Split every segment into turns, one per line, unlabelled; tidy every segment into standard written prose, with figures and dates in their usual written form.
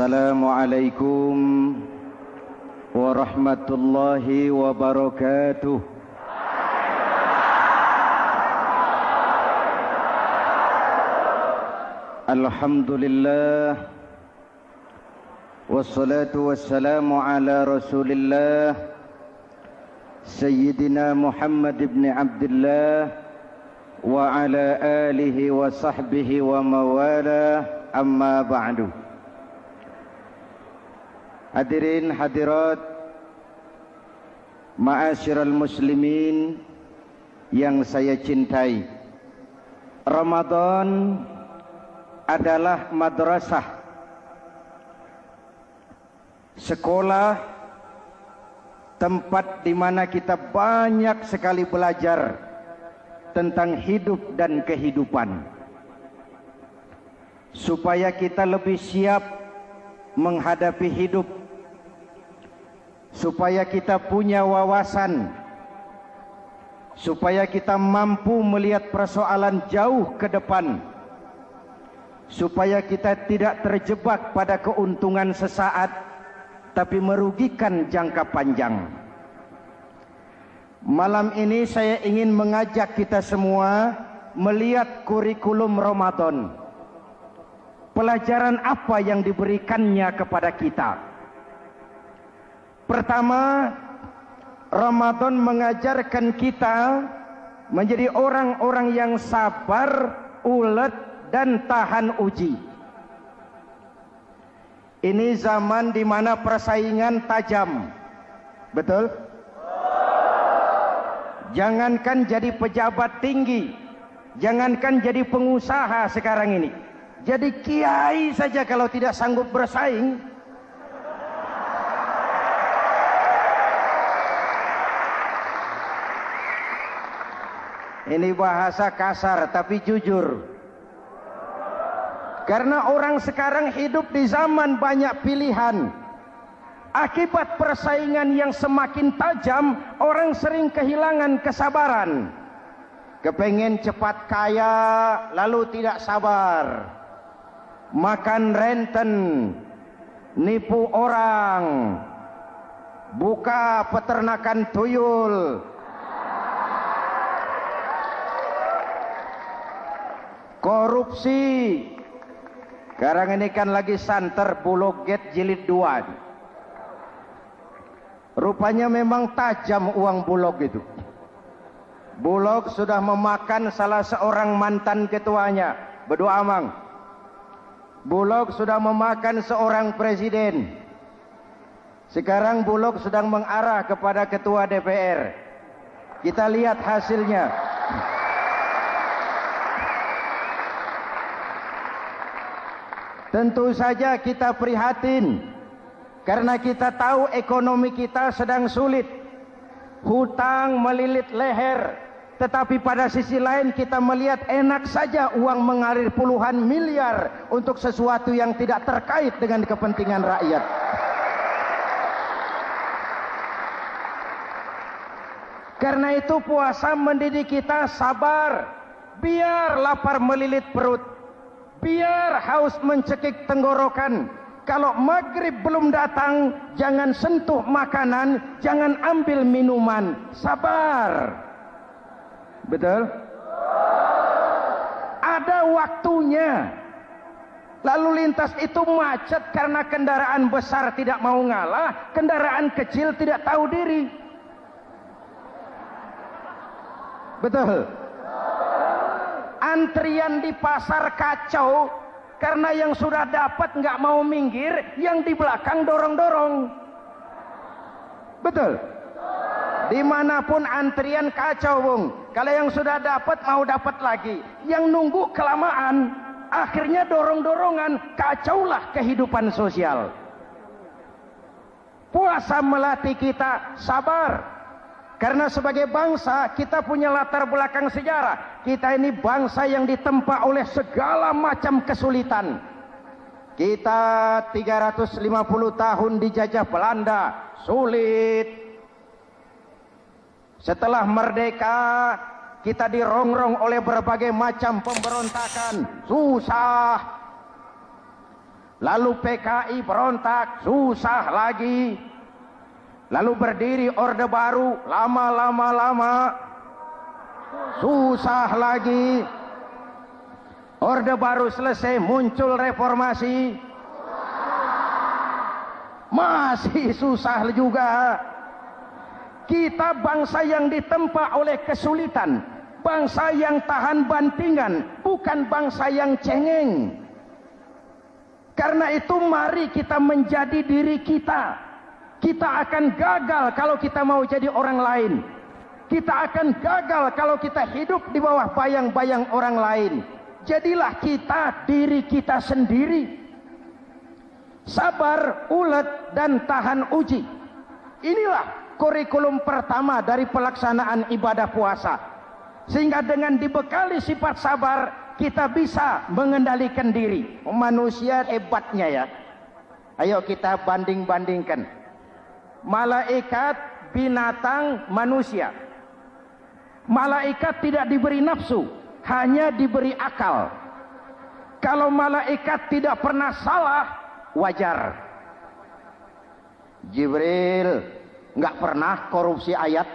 Assalamualaikum warahmatullahi wabarakatuh. Alhamdulillah wassalatu wassalamu ala Rasulillah Sayyidina Muhammad ibn Abdullah wa ala alihi wa sahbihi wa mawala, amma ba'du. Hadirin hadirat ma'asyiral muslimin yang saya cintai, Ramadan adalah madrasah, sekolah, tempat di mana kita banyak sekali belajar tentang hidup dan kehidupan, supaya kita lebih siap menghadapi hidup, supaya kita punya wawasan, supaya kita mampu melihat persoalan jauh ke depan, supaya kita tidak terjebak pada keuntungan sesaat tapi merugikan jangka panjang. Malam ini saya ingin mengajak kita semua melihat kurikulum Ramadan. Pelajaran apa yang diberikannya kepada kita? Pertama, Ramadan mengajarkan kita menjadi orang-orang yang sabar, ulet, dan tahan uji. Ini zaman di mana persaingan tajam. Betul? Jangankan jadi pejabat tinggi, jangankan jadi pengusaha sekarang ini, jadi kiai saja kalau tidak sanggup bersaing, ini bahasa kasar tapi jujur. Karena orang sekarang hidup di zaman banyak pilihan. Akibat persaingan yang semakin tajam, orang sering kehilangan kesabaran. Kepengen cepat kaya, lalu tidak sabar. Makan renten, nipu orang, buka peternakan tuyul, korupsi. Sekarang ini kan lagi santer Bulog Gate jilid 2. Rupanya memang tajam uang Bulog itu. Bulog sudah memakan salah seorang mantan ketuanya. Berdoa Amang. Bulog sudah memakan seorang presiden. Sekarang Bulog sedang mengarah kepada ketua DPR. Kita lihat hasilnya. Tentu saja kita prihatin, karena kita tahu ekonomi kita sedang sulit. Hutang melilit leher, tetapi pada sisi lain kita melihat enak saja uang mengalir puluhan miliar untuk sesuatu yang tidak terkait dengan kepentingan rakyat. Karena itu puasa mendidik kita sabar, biar lapar melilit perut, biar haus mencekik tenggorokan. Kalau maghrib belum datang, jangan sentuh makanan, jangan ambil minuman. Sabar. Betul? Ada waktunya. Lalu lintas itu macet karena kendaraan besar tidak mau ngalah, kendaraan kecil tidak tahu diri. Betul? Antrian di pasar kacau karena yang sudah dapat nggak mau minggir, yang di belakang dorong-dorong. Betul? Dimanapun antrian kacau, Bung. Kalau yang sudah dapat mau dapat lagi, yang nunggu kelamaan, akhirnya dorong-dorongan, kacaulah kehidupan sosial. Puasa melatih kita sabar. Karena sebagai bangsa kita punya latar belakang sejarah. Kita ini bangsa yang ditempa oleh segala macam kesulitan. Kita 350 tahun dijajah Belanda, sulit. Setelah merdeka, kita dirongrong oleh berbagai macam pemberontakan, susah. Lalu PKI berontak, susah lagi. Lalu berdiri Orde Baru, lama-lama susah lagi. Orde Baru selesai, muncul reformasi, masih susah juga. Kita bangsa yang ditempa oleh kesulitan, bangsa yang tahan bantingan, bukan bangsa yang cengeng. Karena itu mari kita menjadi diri kita. Kita akan gagal kalau kita mau jadi orang lain. Kita akan gagal kalau kita hidup di bawah bayang-bayang orang lain. Jadilah kita diri kita sendiri. Sabar, ulet, dan tahan uji. Inilah kurikulum pertama dari pelaksanaan ibadah puasa. Sehingga dengan dibekali sifat sabar, kita bisa mengendalikan diri. Manusia hebatnya ya. Ayo kita banding-bandingkan. Malaikat, binatang, manusia. Malaikat tidak diberi nafsu, hanya diberi akal. Kalau malaikat tidak pernah salah, wajar. Jibril nggak pernah korupsi ayat.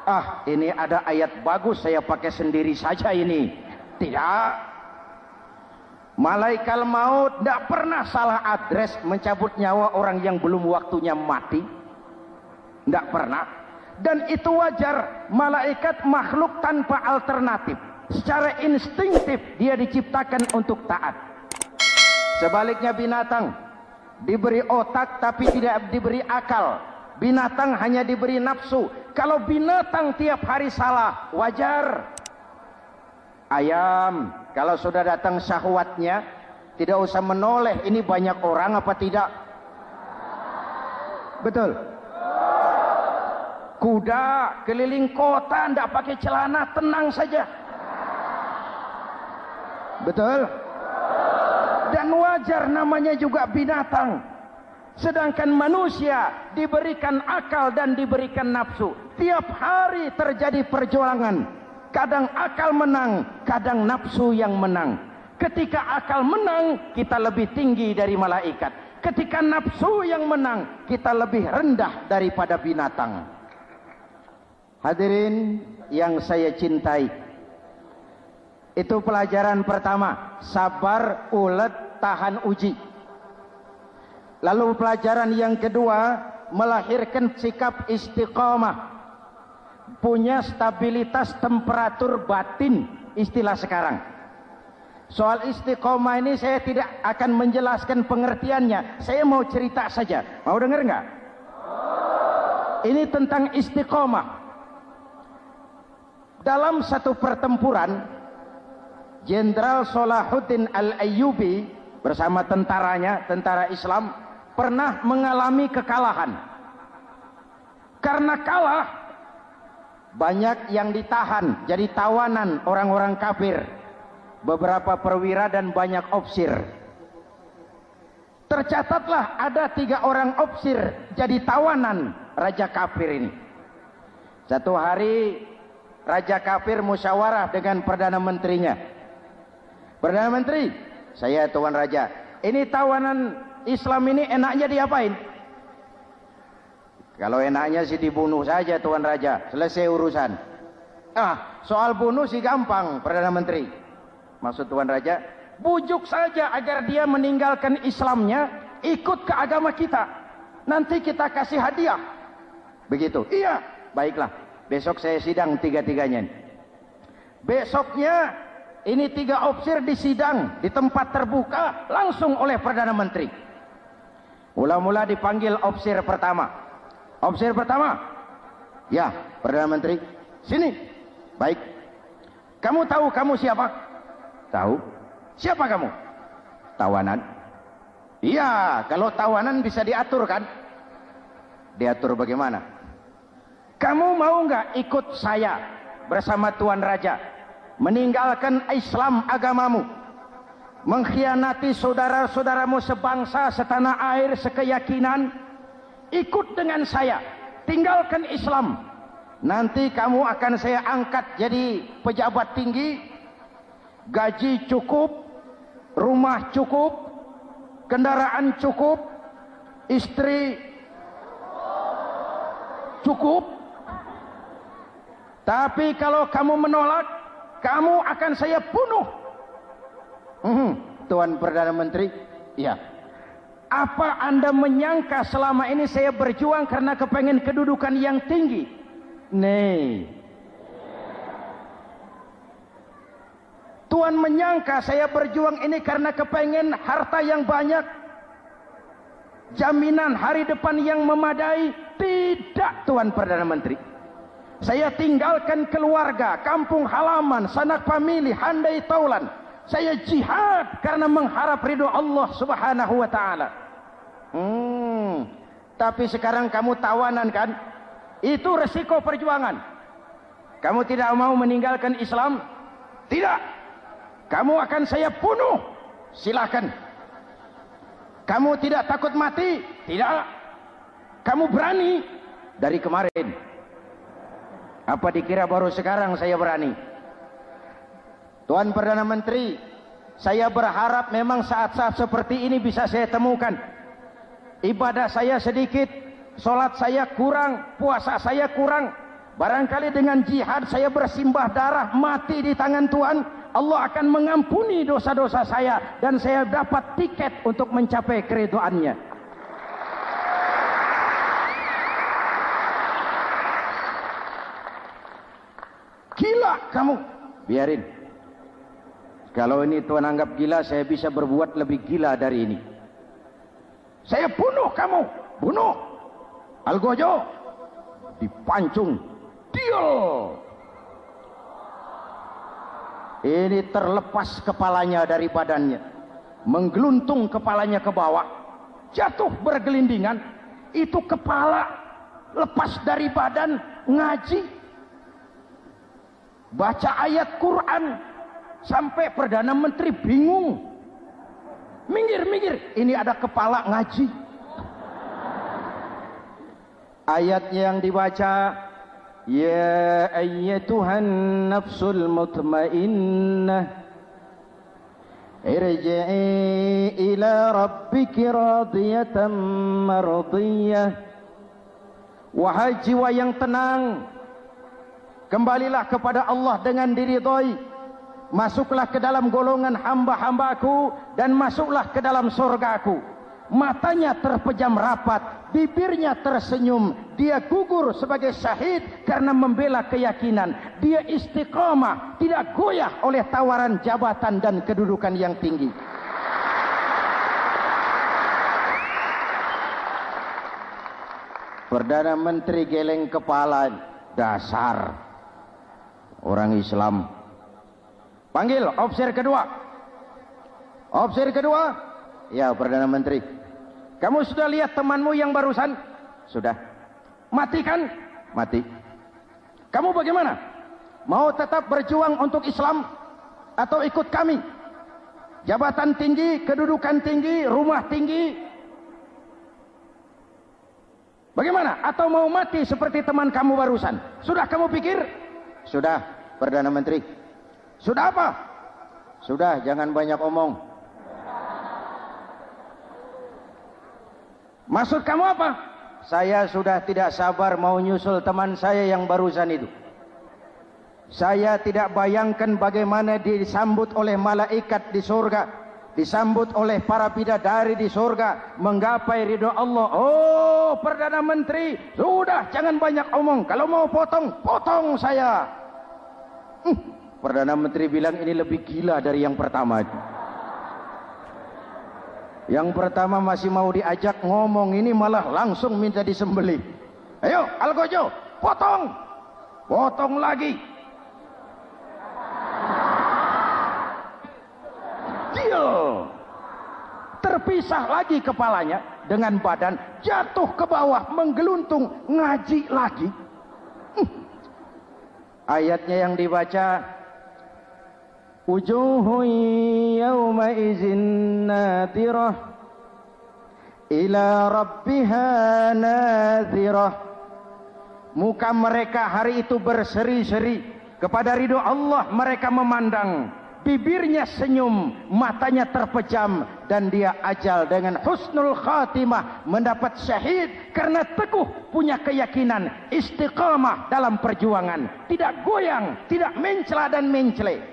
Ah, ini ada ayat bagus, saya pakai sendiri saja ini. Tidak. Malaikat maut tidak pernah salah address mencabut nyawa orang yang belum waktunya mati. Tidak pernah. Dan itu wajar. Malaikat makhluk tanpa alternatif. Secara instingtif dia diciptakan untuk taat. Sebaliknya binatang diberi otak tapi tidak diberi akal. Binatang hanya diberi nafsu. Kalau binatang tiap hari salah, wajar. Ayam, kalau sudah datang syahwatnya, tidak usah menoleh, ini banyak orang apa tidak. Betul. Kuda keliling kota, tidak pakai celana, tenang saja. Betul. Dan wajar, namanya juga binatang. Sedangkan manusia diberikan akal dan diberikan nafsu. Tiap hari terjadi perjuangan. Kadang akal menang, kadang nafsu yang menang. Ketika akal menang, kita lebih tinggi dari malaikat. Ketika nafsu yang menang, kita lebih rendah daripada binatang. Hadirin yang saya cintai, itu pelajaran pertama, sabar, ulet, tahan uji. Lalu pelajaran yang kedua, melahirkan sikap istiqamah, punya stabilitas temperatur batin, istilah sekarang. Soal istiqamah ini saya tidak akan menjelaskan pengertiannya, saya mau cerita saja. Mau dengar nggak? Ini tentang istiqamah. Dalam satu pertempuran, Jenderal Salahuddin Al-Ayyubi bersama tentaranya, tentara Islam, pernah mengalami kekalahan. Karena kalah, banyak yang ditahan jadi tawanan orang-orang kafir, beberapa perwira dan banyak ofsir. Tercatatlah ada 3 orang ofsir jadi tawanan raja kafir ini. Satu hari raja kafir musyawarah dengan perdana menterinya. Perdana menteri, saya tuan raja, ini tawanan Islam ini enaknya diapain? Kalau enaknya sih dibunuh saja tuan raja, selesai urusan. Soal bunuh sih gampang, Perdana Menteri. Maksud tuan raja, bujuk saja agar dia meninggalkan Islamnya, ikut ke agama kita. Nanti kita kasih hadiah. Begitu. Iya, baiklah. Besok saya sidang 3-3-nya. Besoknya ini 3 ofsir disidang di tempat terbuka langsung oleh Perdana Menteri. Mula-mula dipanggil ofsir pertama. Ofsir pertama, ya Perdana Menteri, sini. Baik. Kamu tahu kamu siapa? Tahu. Siapa kamu? Tawanan. Iya, kalau tawanan bisa diatur kan? Diatur bagaimana? Kamu mau nggak ikut saya bersama Tuan Raja meninggalkan Islam agamamu, mengkhianati saudara-saudaramu sebangsa, setanah air, sekeyakinan? Ikut dengan saya, tinggalkan Islam. Nanti kamu akan saya angkat jadi pejabat tinggi, gaji cukup, rumah cukup, kendaraan cukup, istri cukup. Tapi kalau kamu menolak, kamu akan saya bunuh. Tuan Perdana Menteri, ya. Apa Anda menyangka selama ini saya berjuang karena kepengen kedudukan yang tinggi? Nih. Tuan menyangka saya berjuang ini karena kepengen harta yang banyak, jaminan hari depan yang memadai? Tidak, Tuan Perdana Menteri. Saya tinggalkan keluarga, kampung halaman, sanak famili, handai taulan. Saya jihad karena mengharap ridho Allah Subhanahu wa ta'ala. Tapi sekarang kamu tawanan kan? Itu resiko perjuangan. Kamu tidak mau meninggalkan Islam? Tidak. Kamu akan saya bunuh. Silakan. Kamu tidak takut mati? Tidak. Kamu berani? Dari kemarin. Apa dikira baru sekarang saya berani? Tuan Perdana Menteri, saya berharap memang saat-saat seperti ini bisa saya temukan. Ibadah saya sedikit, solat saya kurang, puasa saya kurang. Barangkali dengan jihad saya bersimbah darah, mati di tangan Tuhan, Allah akan mengampuni dosa-dosa saya dan saya dapat tiket untuk mencapai keridhaannya. Gila kamu, biarin. Kalau ini Tuan anggap gila, saya bisa berbuat lebih gila dari ini. Saya bunuh kamu, bunuh. Algojo dipancung, deal. Ini terlepas kepalanya dari badannya, menggeluntung kepalanya ke bawah, jatuh bergelindingan. Itu kepala lepas dari badan, ngaji, baca ayat Quran, sampai Perdana Menteri bingung. Minggir, ini ada kepala ngaji. Ayatnya yang dibaca, ya ayyatuhan nafsul mutmainnah irji'i ila rabbiki radiyatan mardiyah. Wahai jiwa yang tenang, kembalilah kepada Allah dengan diridhoi. Masuklah ke dalam golongan hamba-hambaku dan masuklah ke dalam surgaku. Matanya terpejam rapat, bibirnya tersenyum. Dia gugur sebagai syahid karena membela keyakinan. Dia istiqamah, tidak goyah oleh tawaran jabatan dan kedudukan yang tinggi. Perdana Menteri geleng kepala, dasar orang Islam. Panggil officer kedua. Officer kedua. Ya, Perdana Menteri. Kamu sudah lihat temanmu yang barusan? Sudah. Mati kan? Mati. Kamu bagaimana? Mau tetap berjuang untuk Islam atau ikut kami? Jabatan tinggi, kedudukan tinggi, rumah tinggi. Bagaimana? Atau mau mati seperti teman kamu barusan? Sudah kamu pikir? Sudah, Perdana Menteri. Sudah apa? Sudah, jangan banyak omong. Maksud kamu apa? Saya sudah tidak sabar mau nyusul teman saya yang barusan itu. Saya tidak bayangkan bagaimana disambut oleh malaikat di surga, disambut oleh para bidadari di surga, menggapai ridho Allah. Oh, Perdana Menteri, sudah jangan banyak omong. Kalau mau potong, potong saya. Perdana Menteri bilang ini lebih gila dari yang pertama. Yang pertama masih mau diajak ngomong, ini malah langsung minta disembelih. Ayo, Algojo, potong. Potong lagi. Deal. Terpisah lagi kepalanya dengan badan, jatuh ke bawah, menggeluntung, ngaji lagi. Ayatnya yang dibaca, wujuhun yawma izin nadirah ila rabbiha nadirah. Muka mereka hari itu berseri-seri kepada ridho Allah. Mereka memandang bibirnya senyum, matanya terpejam, dan dia ajal dengan husnul khatimah, mendapat syahid karena teguh punya keyakinan, istiqamah dalam perjuangan, tidak goyang, tidak mencela dan mencele.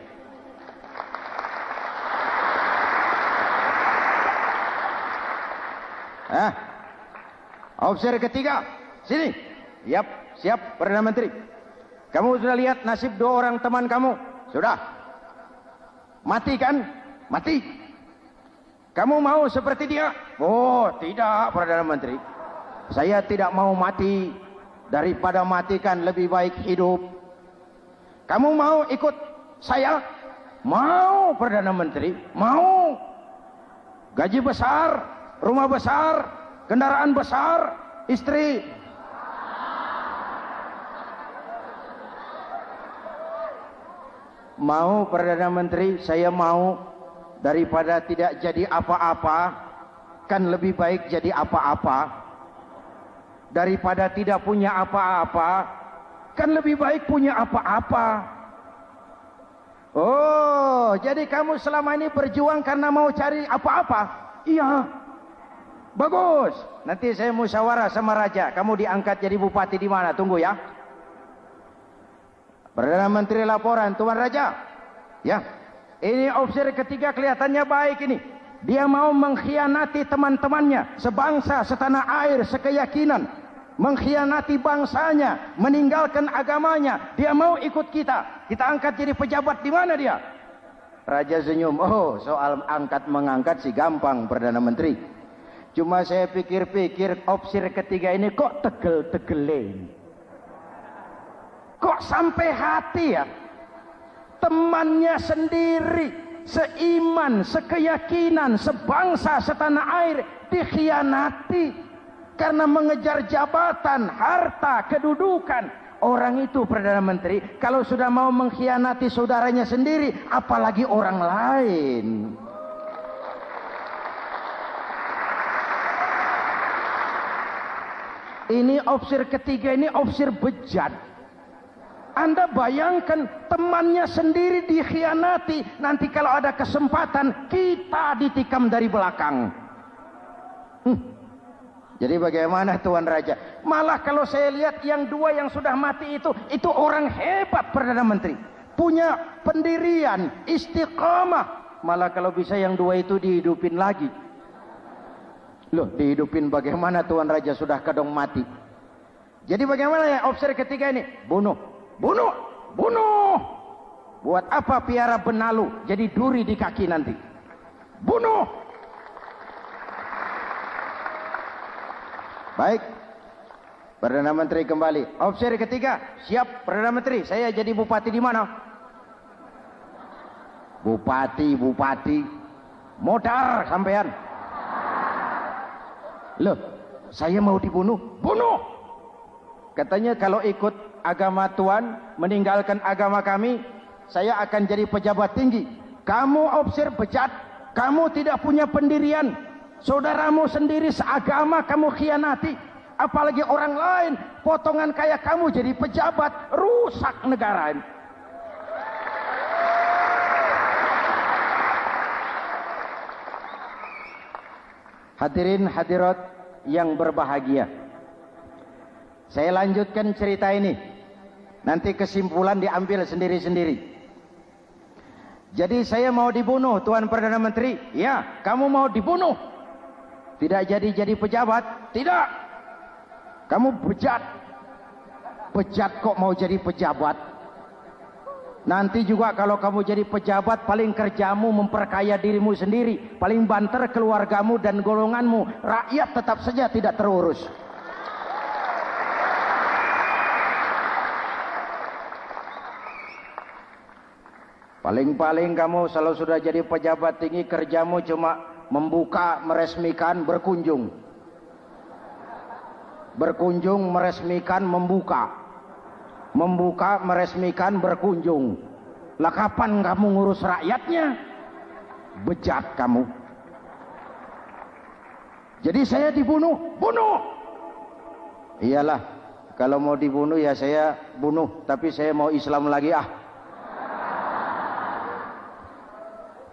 Opsi ketiga, sini. Siap, Perdana Menteri. Kamu sudah lihat nasib 2 orang teman kamu? Sudah. Mati kan? Mati. Kamu mau seperti dia? Oh, tidak, Perdana Menteri. Saya tidak mau mati. Daripada mati kan lebih baik hidup. Kamu mau ikut saya? Mau, Perdana Menteri. Mau. Gaji besar, rumah besar, kendaraan besar, istri. Mau, Perdana Menteri, saya mau. Daripada tidak jadi apa-apa, kan lebih baik jadi apa-apa. Daripada tidak punya apa-apa, kan lebih baik punya apa-apa. Oh, jadi kamu selama ini berjuang karena mau cari apa-apa? Iya. Bagus. Nanti saya musyawarah sama raja. Kamu diangkat jadi bupati di mana? Tunggu ya. Perdana Menteri laporan, Tuan Raja. Ya. Ini opsi ketiga kelihatannya baik ini. Dia mau mengkhianati teman-temannya, sebangsa, setanah air, sekeyakinan. Mengkhianati bangsanya, meninggalkan agamanya. Dia mau ikut kita. Kita angkat jadi pejabat di mana dia? Raja senyum. Oh, soal angkat mengangkat sih gampang, Perdana Menteri. Cuma saya pikir-pikir opsi ketiga ini kok tegel-tegelin. Kok sampai hati ya? Temannya sendiri, seiman, sekeyakinan, sebangsa, setanah air dikhianati karena mengejar jabatan, harta, kedudukan. Orang itu, Perdana Menteri, kalau sudah mau mengkhianati saudaranya sendiri, apalagi orang lain. Ini opsi ketiga, ini opsi bejat. Anda bayangkan temannya sendiri dikhianati. Nanti kalau ada kesempatan, kita ditikam dari belakang. Jadi bagaimana Tuan Raja? Malah kalau saya lihat yang 2 yang sudah mati itu orang hebat, Perdana Menteri. Punya pendirian, istiqamah. Malah kalau bisa yang 2 itu dihidupin lagi. Loh, dihidupin bagaimana Tuan Raja, sudah kadang mati. Jadi bagaimana ya opsi ketiga ini? Bunuh. Bunuh. Buat apa piara benalu jadi duri di kaki nanti? Bunuh. Baik, Perdana Menteri kembali. Opsi ketiga, siap Perdana Menteri. Saya jadi bupati di mana? Bupati. Modar sampean. Loh, saya mau dibunuh. Bunuh. Katanya kalau ikut agama Tuan, meninggalkan agama kami, saya akan jadi pejabat tinggi. Kamu opsi bejat, kamu tidak punya pendirian. Saudaramu sendiri seagama kamu khianati, apalagi orang lain. Potongan kayak kamu jadi pejabat, rusak negara ini. Hadirin hadirat yang berbahagia, saya lanjutkan cerita ini. Nanti kesimpulan diambil sendiri-sendiri. Jadi saya mau dibunuh, Tuan Perdana Menteri. Ya, kamu mau dibunuh. Tidak jadi pejabat. Tidak. Kamu bejat. Bejat kok mau jadi pejabat. Nanti juga kalau kamu jadi pejabat, paling kerjamu memperkaya dirimu sendiri. Paling banter keluargamu dan golonganmu. Rakyat tetap saja tidak terurus. Paling-paling kamu kalau sudah jadi pejabat tinggi, kerjamu cuma membuka, meresmikan, berkunjung. Berkunjung, meresmikan, membuka. Membuka, meresmikan, berkunjung. Lah kapan kamu ngurus rakyatnya? Bejat kamu. Jadi saya dibunuh. Bunuh. Iyalah, kalau mau dibunuh ya saya bunuh. Tapi saya mau Islam lagi ah.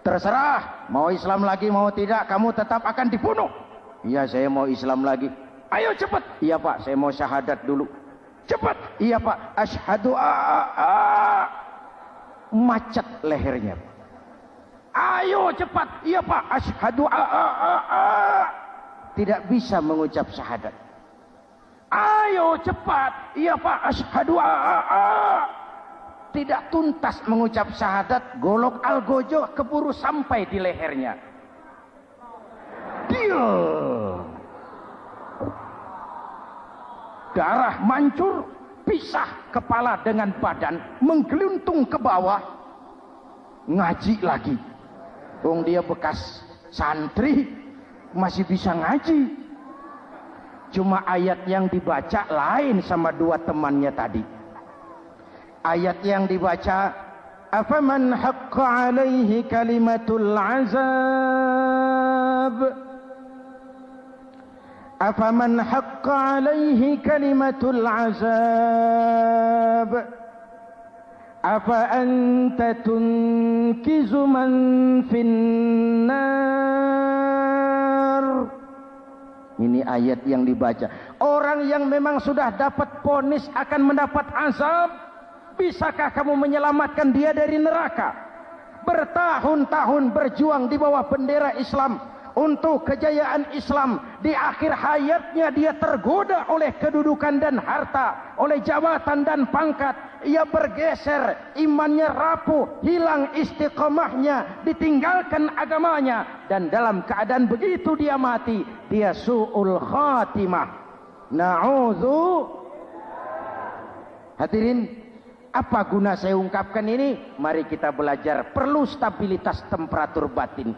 Terserah, mau Islam lagi mau tidak, kamu tetap akan dibunuh. Iya, saya mau Islam lagi. Ayo cepat. Iya Pak, saya mau syahadat dulu. Cepat. Iya Pak, asyhadu macet lehernya. Ayo cepat. Iya Pak, asyhadu tidak bisa mengucap syahadat. Ayo cepat. Iya Pak, asyhadu tidak tuntas mengucap syahadat, golok algojo keburu sampai di lehernya. Darah mancur, pisah kepala dengan badan, menggeluntung ke bawah. Ngaji lagi. Dia bekas santri, masih bisa ngaji. Cuma ayat yang dibaca lain sama dua temannya tadi. Ayat yang dibaca, afaman haqqa alaihi kalimatul azab, afaman haqqa alaihi kalimatul azab, afa anta tunkizu man finnar. Ini ayat yang dibaca. Orang yang memang sudah dapat vonis akan mendapat azab, bisakah kamu menyelamatkan dia dari neraka? Bertahun-tahun berjuang di bawah bendera Islam untuk kejayaan Islam. Di akhir hayatnya dia tergoda oleh kedudukan dan harta, oleh jabatan dan pangkat. Ia bergeser, imannya rapuh, hilang istiqomahnya, ditinggalkan agamanya, dan dalam keadaan begitu dia mati, dia su'ul khatimah. Na'udzu. Hadirin, apa guna saya ungkapkan ini? Mari kita belajar, perlu stabilitas temperatur batin.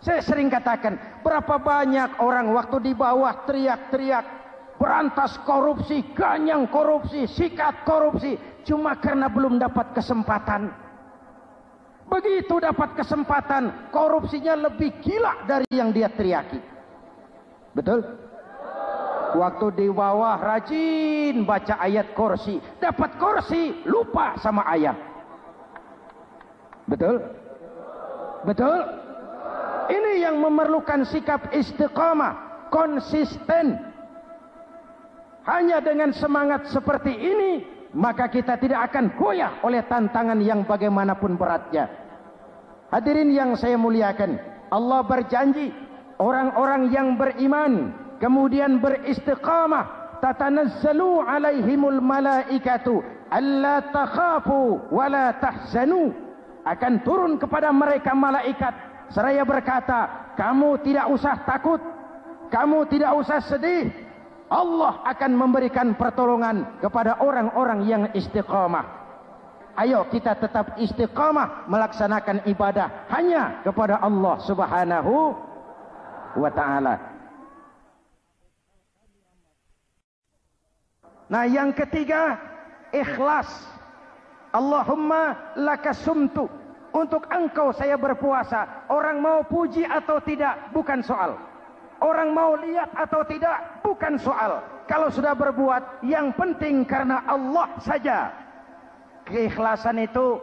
Saya sering katakan, berapa banyak orang waktu di bawah teriak-teriak berantas korupsi, ganyang korupsi, sikat korupsi, cuma karena belum dapat kesempatan. Begitu dapat kesempatan, korupsinya lebih gila dari yang dia teriaki. Betul? Waktu di bawah rajin baca ayat kursi, dapat kursi, lupa sama ayat. Betul? Betul? Ini yang memerlukan sikap istiqamah, konsisten. Hanya dengan semangat seperti ini, maka kita tidak akan goyah oleh tantangan yang bagaimanapun beratnya. Hadirin yang saya muliakan, Allah berjanji, orang-orang yang beriman, kemudian beristiqamah, tatanazzalu alaihimul malaikatu alla takhafu wa la tahzanu. Akan turun kepada mereka malaikat, seraya berkata, kamu tidak usah takut, kamu tidak usah sedih. Allah akan memberikan pertolongan kepada orang-orang yang istiqamah. Ayo kita tetap istiqamah melaksanakan ibadah hanya kepada Allah Subhanahu wa ta'ala. Nah, yang ketiga, ikhlas. Allahumma laka sumtu. Untuk engkau saya berpuasa. Orang mau puji atau tidak bukan soal. Orang mau lihat atau tidak bukan soal. Kalau sudah berbuat, yang penting karena Allah saja. Keikhlasan itu,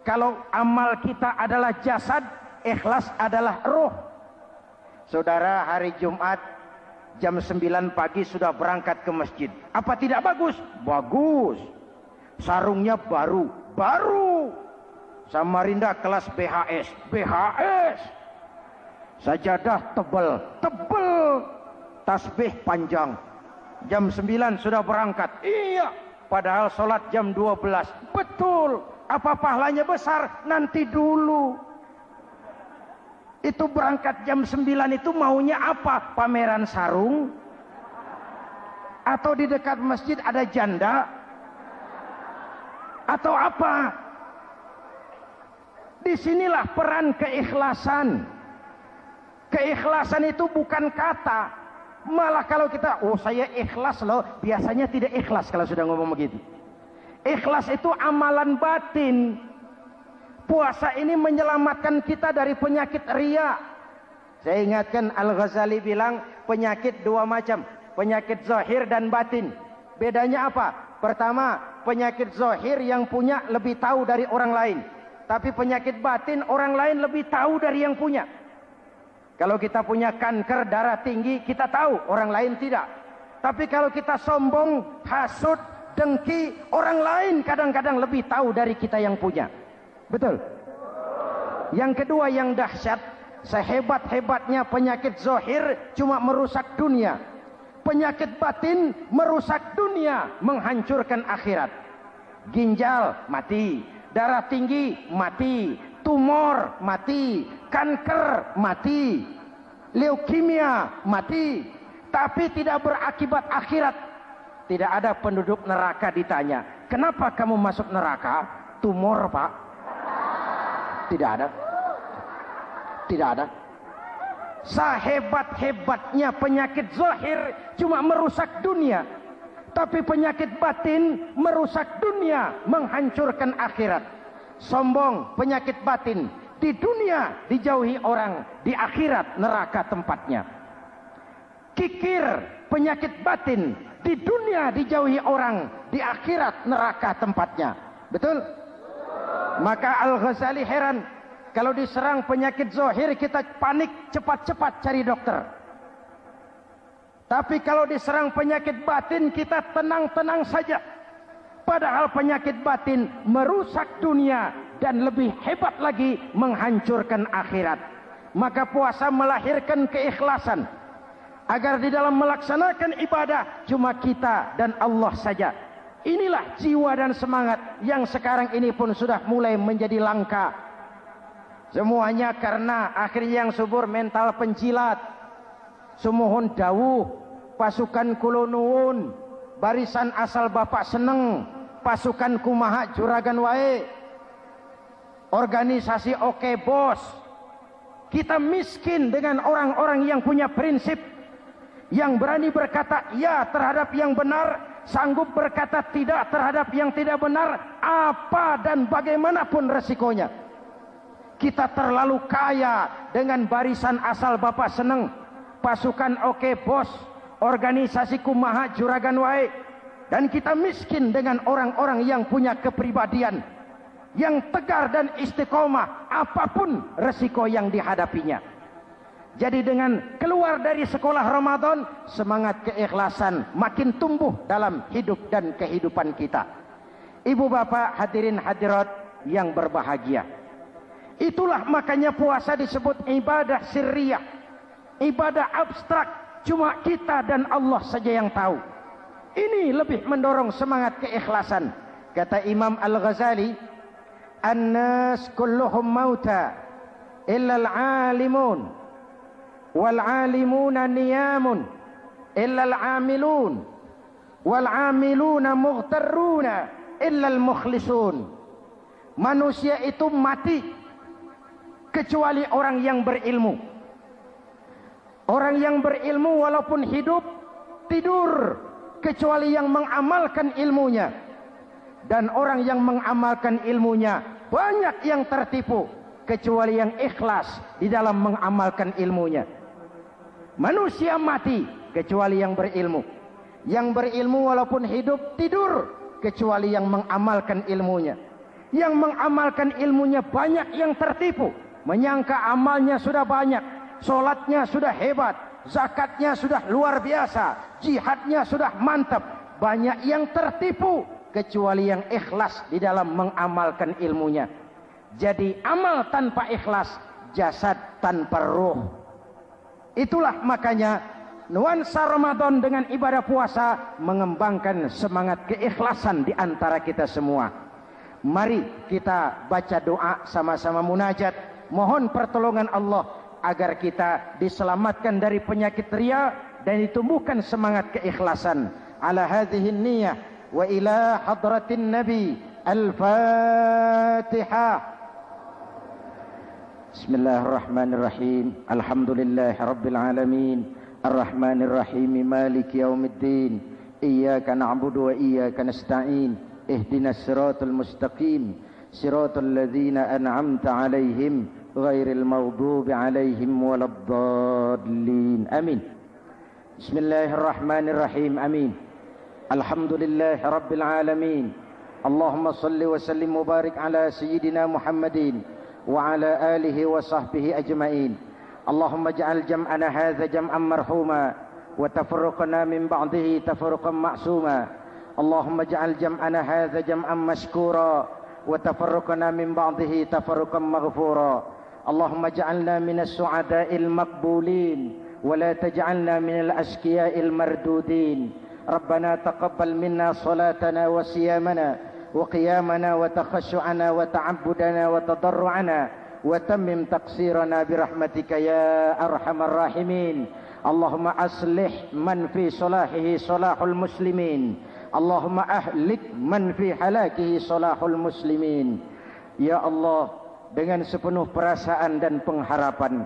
kalau amal kita adalah jasad, ikhlas adalah roh. Saudara, hari Jumat jam 9 pagi sudah berangkat ke masjid. Apa tidak bagus? Bagus. Sarungnya baru. Samarinda kelas BHS. Sajadah tebal, tasbih panjang. Jam 9 sudah berangkat. Iya, padahal sholat jam 12. Betul. Apa pahalanya besar? Nanti dulu. Itu berangkat jam 9 itu maunya apa? Pameran sarung? Atau di dekat masjid ada janda? Atau apa? Disinilah peran keikhlasan. Keikhlasan itu bukan kata. Malah kalau kita, saya ikhlas loh, biasanya tidak ikhlas kalau sudah ngomong begitu. Ikhlas itu amalan batin. Puasa ini menyelamatkan kita dari penyakit riya. Saya ingatkan Al-Ghazali bilang penyakit dua macam, penyakit zahir dan batin. Bedanya apa? Pertama, penyakit zahir yang punya lebih tahu dari orang lain. Tapi penyakit batin orang lain lebih tahu dari yang punya. Kalau kita punya kanker darah tinggi, kita tahu, orang lain tidak. Tapi kalau kita sombong, hasut, dengki, orang lain kadang-kadang lebih tahu dari kita yang punya. Betul? Yang kedua yang dahsyat, sehebat-hebatnya penyakit zahir cuma merusak dunia. Penyakit batin merusak dunia, menghancurkan akhirat. Ginjal mati, darah tinggi mati, tumor mati, kanker mati, leukemia mati, tapi tidak berakibat akhirat. Tidak ada penduduk neraka ditanya, kenapa kamu masuk neraka? Tumor, Pak. Tidak ada. Tidak ada. Sehebat-hebatnya penyakit zahir cuma merusak dunia, tapi penyakit batin merusak dunia, menghancurkan akhirat. Sombong, penyakit batin, di dunia dijauhi orang, di akhirat neraka tempatnya. Kikir, penyakit batin, di dunia dijauhi orang, di akhirat neraka tempatnya. Betul? Maka Al-Ghazali heran, kalau diserang penyakit zahir kita panik, cepat-cepat cari dokter. Tapi kalau diserang penyakit batin kita tenang-tenang saja. Padahal penyakit batin merusak dunia dan lebih hebat lagi menghancurkan akhirat. Maka puasa melahirkan keikhlasan. Agar di dalam melaksanakan ibadah cuma kita dan Allah saja. Inilah jiwa dan semangat yang sekarang ini pun sudah mulai menjadi langka. Semuanya karena akhirnya yang subur mental penjilat. Sumuhun dawuh, pasukan kulonuun, barisan asal bapak seneng, pasukan kumaha juragan wae, organisasi oke bos. Kita miskin dengan orang-orang yang punya prinsip, yang berani berkata ya terhadap yang benar, sanggup berkata tidak terhadap yang tidak benar, apa dan bagaimanapun resikonya. Kita terlalu kaya dengan barisan asal bapak seneng, pasukan oke bos, organisasi kumaha juragan wae, dan kita miskin dengan orang-orang yang punya kepribadian, yang tegar dan istiqomah apapun resiko yang dihadapinya. Jadi dengan keluar dari sekolah Ramadan, semangat keikhlasan makin tumbuh dalam hidup dan kehidupan kita. Ibu bapak hadirin hadirat yang berbahagia, itulah makanya puasa disebut ibadah sirriyah, ibadah abstrak, cuma kita dan Allah saja yang tahu. Ini lebih mendorong semangat keikhlasan. Kata Imam Al-Ghazali, "An-nas kulluhum mauta illa al-alimun, wal-alimuna niyamun illa al-amilun, wal-amiluna mughtarruna illa al-mukhlisun." Manusia itu mati kecuali orang yang berilmu. Orang yang berilmu walaupun hidup tidur kecuali yang mengamalkan ilmunya. Dan orang yang mengamalkan ilmunya banyak yang tertipu kecuali yang ikhlas di dalam mengamalkan ilmunya. Manusia mati kecuali yang berilmu. Yang berilmu walaupun hidup tidur kecuali yang mengamalkan ilmunya. Yang mengamalkan ilmunya banyak yang tertipu, menyangka amalnya sudah banyak, solatnya sudah hebat, zakatnya sudah luar biasa, jihadnya sudah mantap. Banyak yang tertipu kecuali yang ikhlas di dalam mengamalkan ilmunya. Jadi amal tanpa ikhlas, jasad tanpa ruh. Itulah makanya nuansa Ramadan dengan ibadah puasa mengembangkan semangat keikhlasan di antara kita semua. Mari kita baca doa sama-sama munajat, mohon pertolongan Allah agar kita diselamatkan dari penyakit riya dan ditumbuhkan semangat keikhlasan. Ala hadhihi niyyah wa ila hadratin nabi. Al-Fatihah. Bismillahirrahmanirrahim. Alhamdulillahi rabbil alamin. Ar-Rahmanir-Rahim. Maliki yaumiddin. Iyyaka na'budu wa iyyaka nasta'in. Ihdinas siratal mustaqim. Siratal ladzina an'amta 'alaihim ghairil maghdubi 'alaihim waladdallin. Amin. Bismillahirrahmanirrahim. Amin. Alhamdulillahi rabbil alamin. اللهم صل وسلم وبارك على سيدنا محمد وعلى آله وصحبه أجمعين. اللهم اجعل جمعنا هذا جمعا مرحوما وتفرقنا من بعده تفرقا معصوما. اللهم اجعل جمعنا هذا جمعا مشكورا وتفرقنا من بعده تفرقا مغفورا. اللهم اجعلنا من السعداء المقبولين ولا تجعلنا من الأشقياء المردودين. ربنا تقبل منا صلاتنا وصيامنا وقيامنا وتخشعنا وتعبدنا وتضرعنا وتمم تقصيرنا برحمتك يا أرحم الراحمين. اللهم أصلح من في صلاحه صلاح المسلمين. اللهم أهلك من في هلاكه صلاح المسلمين. Ya Allah, dengan sepenuh perasaan dan pengharapan,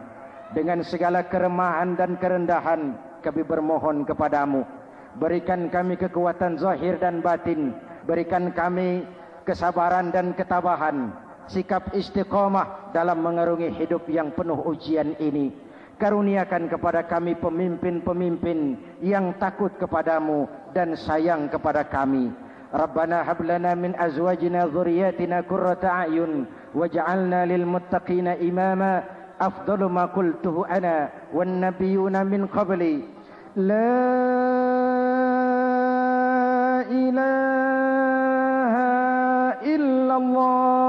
dengan segala keremahan dan kerendahan, kami bermohon kepadamu, berikan kami kekuatan zahir dan batin, berikan kami kesabaran dan ketabahan, sikap istiqamah dalam mengarungi hidup yang penuh ujian ini. Karuniakan kepada kami pemimpin-pemimpin yang takut kepadamu dan sayang kepada kami. Rabbana hab lana min azwajina dhurriyyatina qurrata a'yun waj'alna lil muttaqina imama. Afdalu ma qultuhu ana wan nabiyyuna min qabli. La ilaha illallah.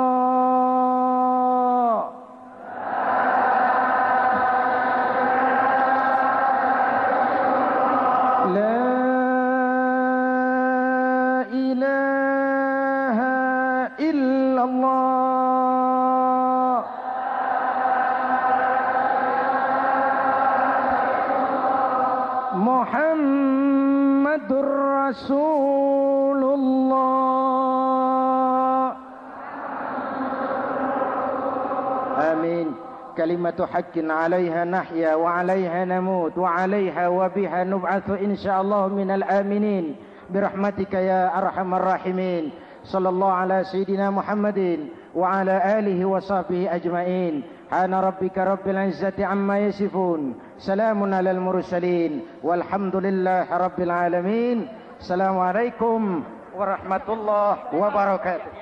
Muhammadur Rasulullah. Amin. Kalimatu haqqin 'alaiha nahya wa 'alaiha namut wa 'alaiha wa biha nub'atsu insyaallah minal aminin birahmatika ya arhamar rahimin. Sallallahu ala sayyidina Muhammadin wa ala alihi wa sahbihi ajma'in. Hana rabbika rabbil izzati amma yasifun. Salamun alal mursalin. Walhamdulillahi rabbil alamin. Assalamualaikum warahmatullahi wabarakatuh.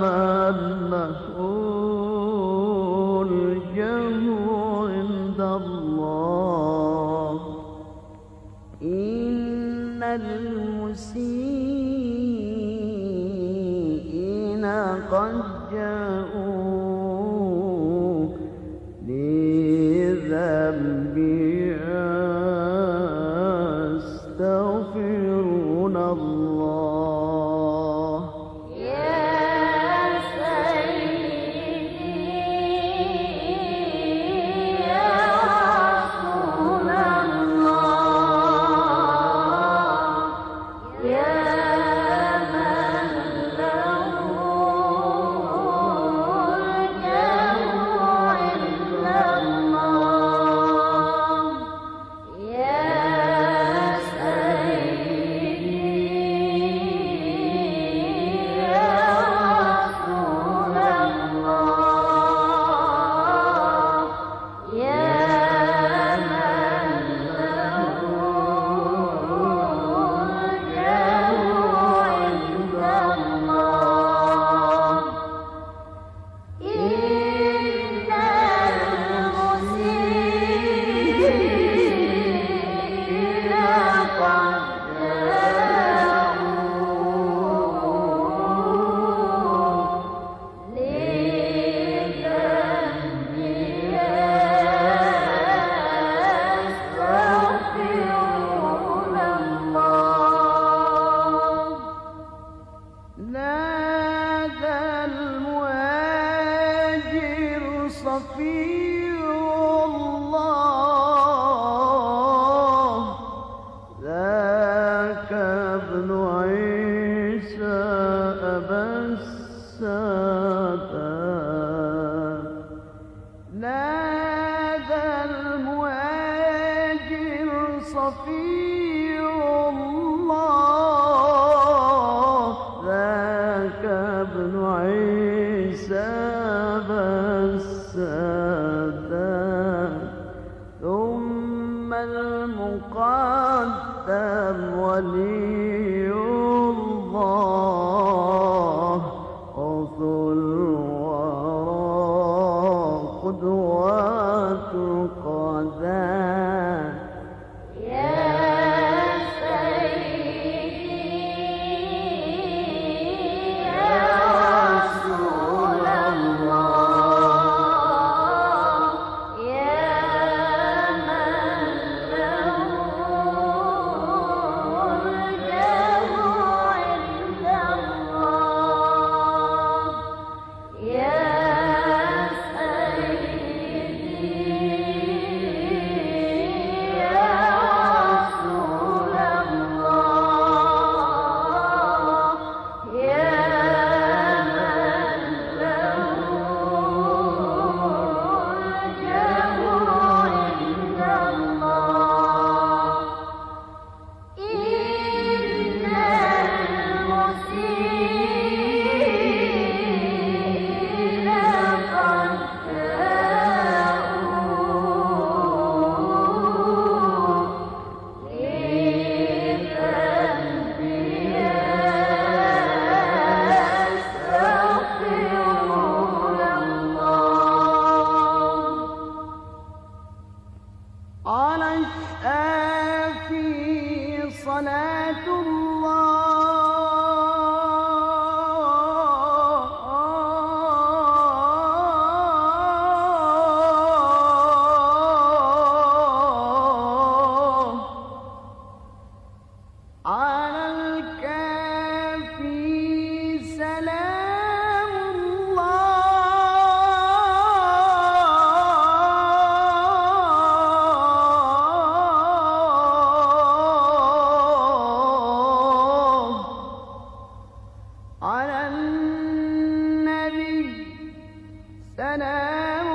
من له الجهر عند الله إن المسيئين قد جاءوا لذنبي يستغفرون الله
يا سيدي يا رسول الله يا من له الجهر عند الله يا صفي الله ذاك ابن عيسى أبا السادات نادى المهاجر صفي الله ذاك ابن عيسى أبا السادات ثم المقدم ولي الله أوصوا الورى قدوات القذى على الشافي صلاة الله على الكافي سلام الله على النبي سلام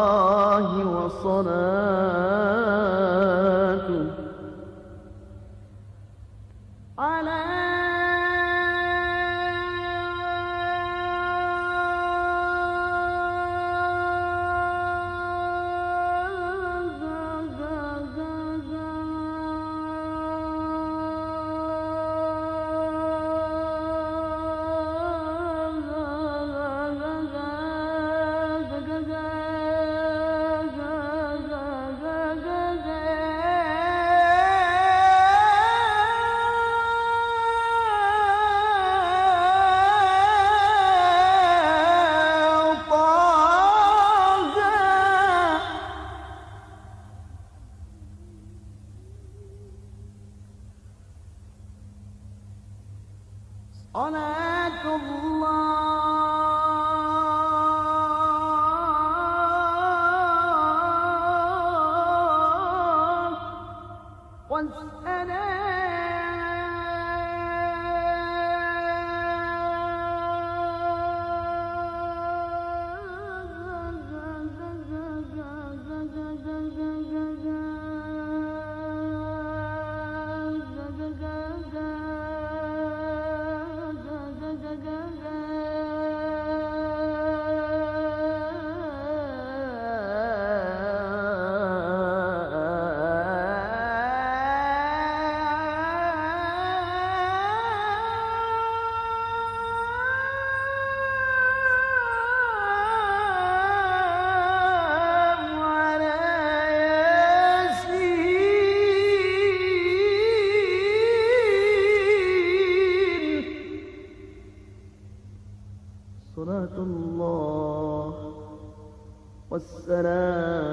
الله وصلاته على صلاة الله صلاة الله والسلام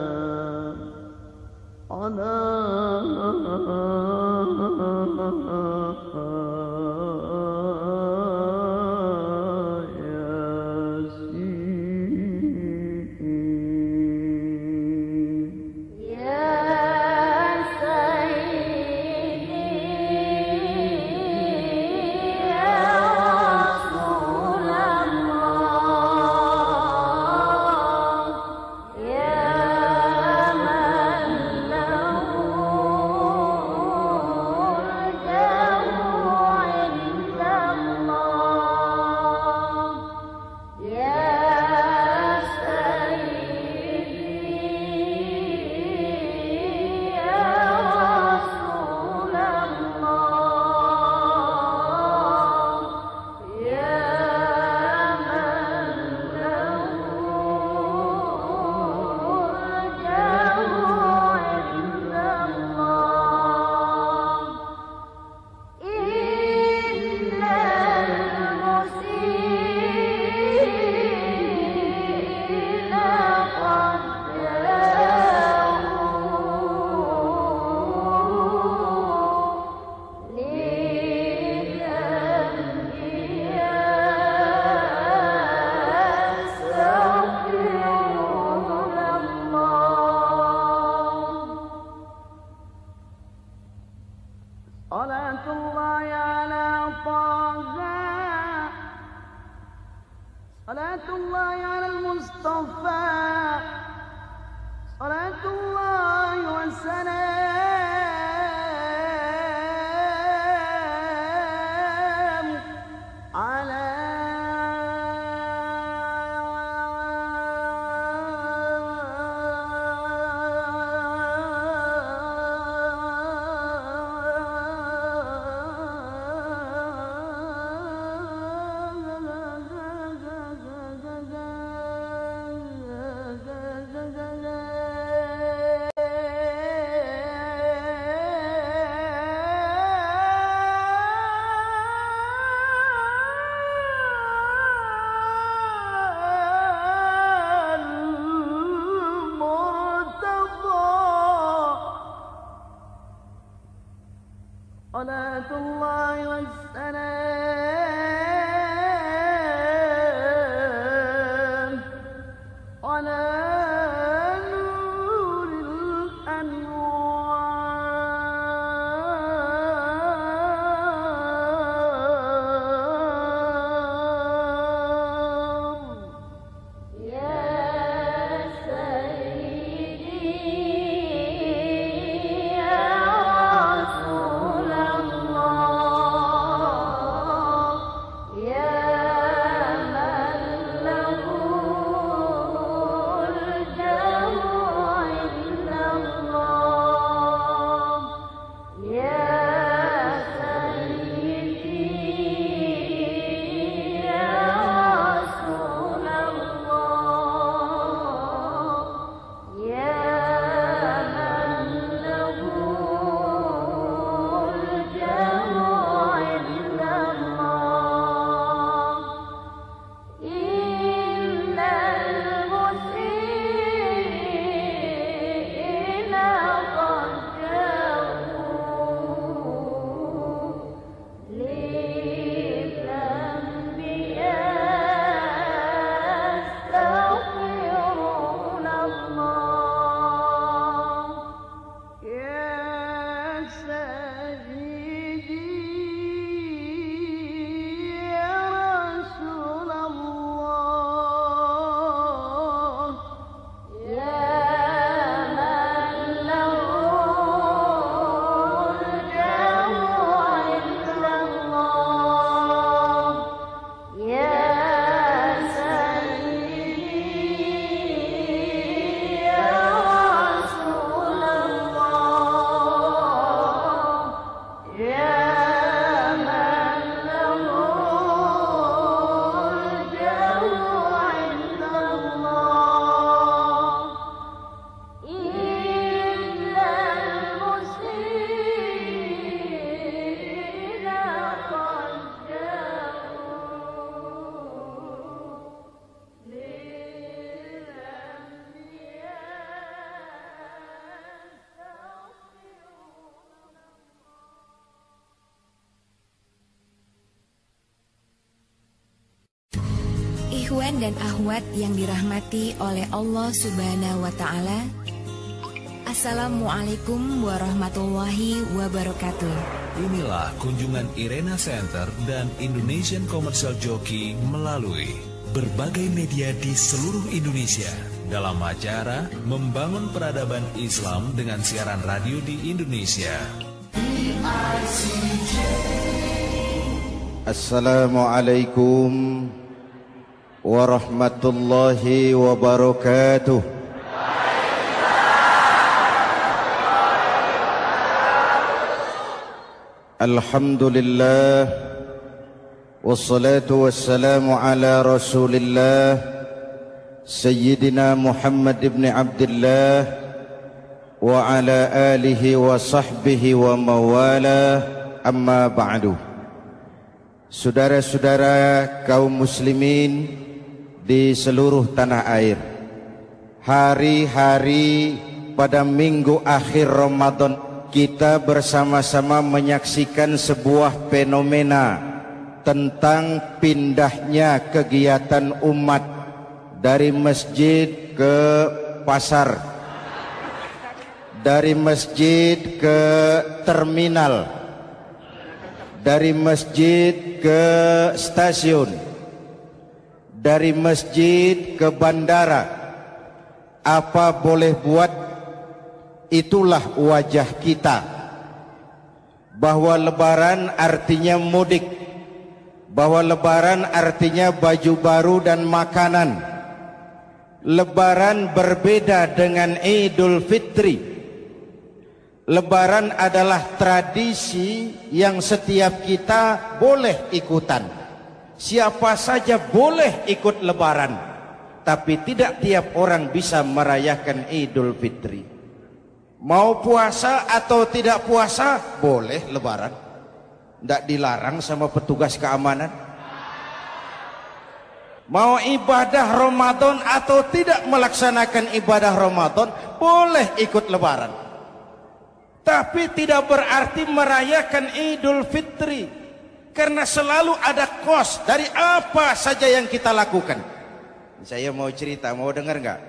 على صلاة الله على طه صلاة الله على المصطفى صلاة الله والسلام على صلاة الله والسلام على نور الأنوار يا سيدي يا رسول الله
Ikhwan dan akhwat yang dirahmati oleh Allah Subhanahu wa taala. Assalamualaikum warahmatullahi wabarakatuh.
Inilah kunjungan Irena Center dan Indonesian Commercial Jockey melalui berbagai media di seluruh Indonesia dalam acara Membangun Peradaban Islam dengan siaran radio di Indonesia.
Assalamualaikum warahmatullahi wabarakatuh. Alhamdulillah wassalatu wassalamu ala Rasulillah Sayyidina Muhammad ibn Abdullah wa ala alihi wa sahbihi wa mawala, amma ba'du. Saudara-saudara kaum muslimin di seluruh tanah air, hari-hari pada minggu akhir Ramadan kita bersama-sama menyaksikan sebuah fenomena tentang pindahnya kegiatan umat dari masjid ke pasar, dari masjid ke terminal, dari masjid ke stasiun, dari masjid ke bandara. Apa boleh buat, itulah wajah kita. Bahwa lebaran artinya mudik, bahwa lebaran artinya baju baru dan makanan. Lebaran berbeda dengan Idul Fitri. Lebaran adalah tradisi yang setiap kita boleh ikutan. Siapa saja boleh ikut lebaran, tapi tidak tiap orang bisa merayakan Idul Fitri. Mau puasa atau tidak puasa, boleh lebaran. Tidak dilarang sama petugas keamanan. Mau ibadah Ramadan atau tidak melaksanakan ibadah Ramadan, boleh ikut lebaran. Tapi tidak berarti merayakan Idul Fitri, karena selalu ada kos dari apa saja yang kita lakukan. Saya mau cerita, mau dengar nggak?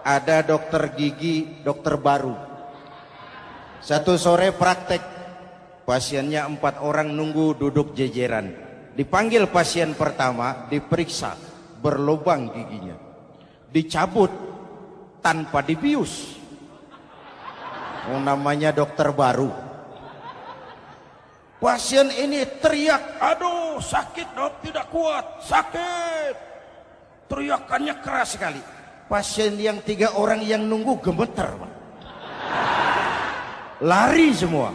Ada dokter gigi, dokter baru. Satu sore praktek, pasiennya 4 orang nunggu duduk jejeran. Dipanggil pasien pertama, diperiksa, berlubang giginya, dicabut tanpa dibius. Namanya dokter baru. Pasien ini teriak, aduh sakit dok, tidak kuat, sakit. Teriakannya keras sekali. Pasien yang 3 orang yang nunggu gemeter, lari semua.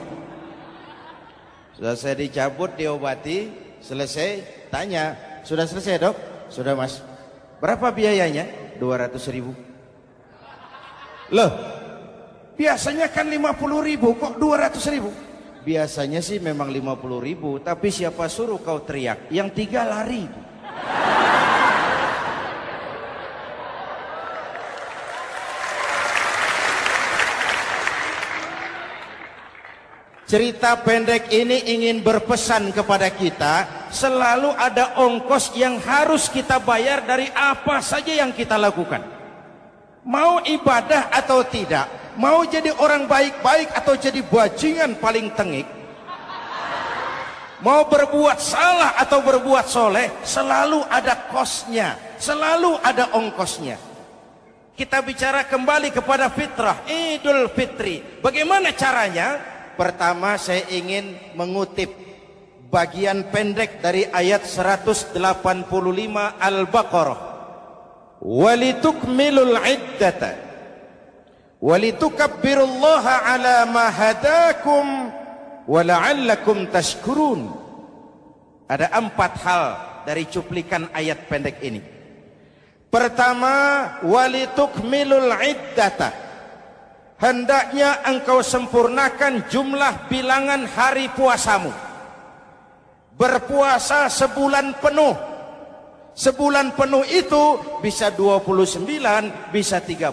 Sudah saya dicabut, diobati, selesai, tanya, sudah selesai dok? Sudah mas. Berapa biayanya? 200.000. Loh, biasanya kan 50.000, kok 200.000? Biasanya sih memang 50.000, tapi siapa suruh kau teriak? Yang 3 lari. Cerita pendek ini ingin berpesan kepada kita, selalu ada ongkos yang harus kita bayar dari apa saja yang kita lakukan. Mau ibadah atau tidak, mau jadi orang baik-baik atau jadi bajingan paling tengik, mau berbuat salah atau berbuat soleh, selalu ada kosnya, selalu ada ongkosnya. Kita bicara kembali kepada fitrah, Idul Fitri. Bagaimana caranya? Pertama saya ingin mengutip bagian pendek dari ayat 185 Al-Baqarah. Walitukmilul iddata walitukabbirullaha ala ma hadakum wala'allakum tashkurun. Ada 4 hal dari cuplikan ayat pendek ini. Pertama, walitukmilul iddata, hendaknya engkau sempurnakan jumlah bilangan hari puasamu. Berpuasa sebulan penuh. Sebulan penuh itu bisa 29, bisa 30.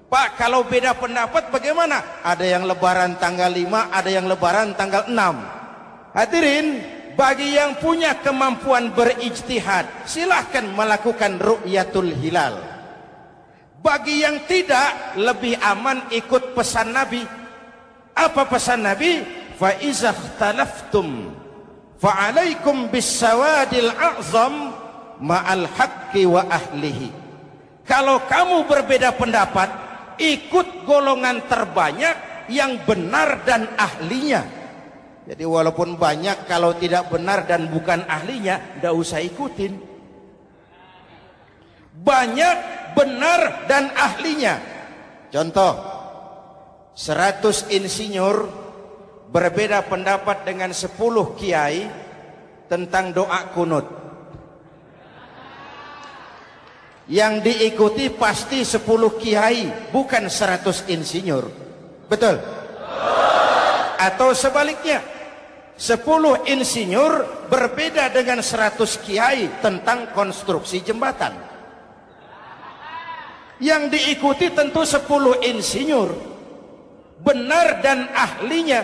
Pak, kalau beda pendapat bagaimana? Ada yang lebaran tanggal 5, ada yang lebaran tanggal 6. Hadirin, bagi yang punya kemampuan berijtihad, silahkan melakukan ru'yatul hilal. Bagi yang tidak, lebih aman ikut pesan Nabi. Apa pesan Nabi? Fa iza ikhtalaftum fa alaikum bis-sawadil a'zam ma'al haqqi wa ahlihi. Kalau kamu berbeda pendapat, ikut golongan terbanyak yang benar dan ahlinya. Jadi walaupun banyak, kalau tidak benar dan bukan ahlinya, tidak usah ikutin. Banyak, benar dan ahlinya. Contoh, 100 insinyur berbeda pendapat dengan 10 kiai tentang doa kunut. Yang diikuti pasti 10 kiai, bukan 100 insinyur. Betul? Atau sebaliknya, 10 insinyur berbeda dengan 100 kiai tentang konstruksi jembatan. Yang diikuti tentu 10 insinyur, benar dan ahlinya.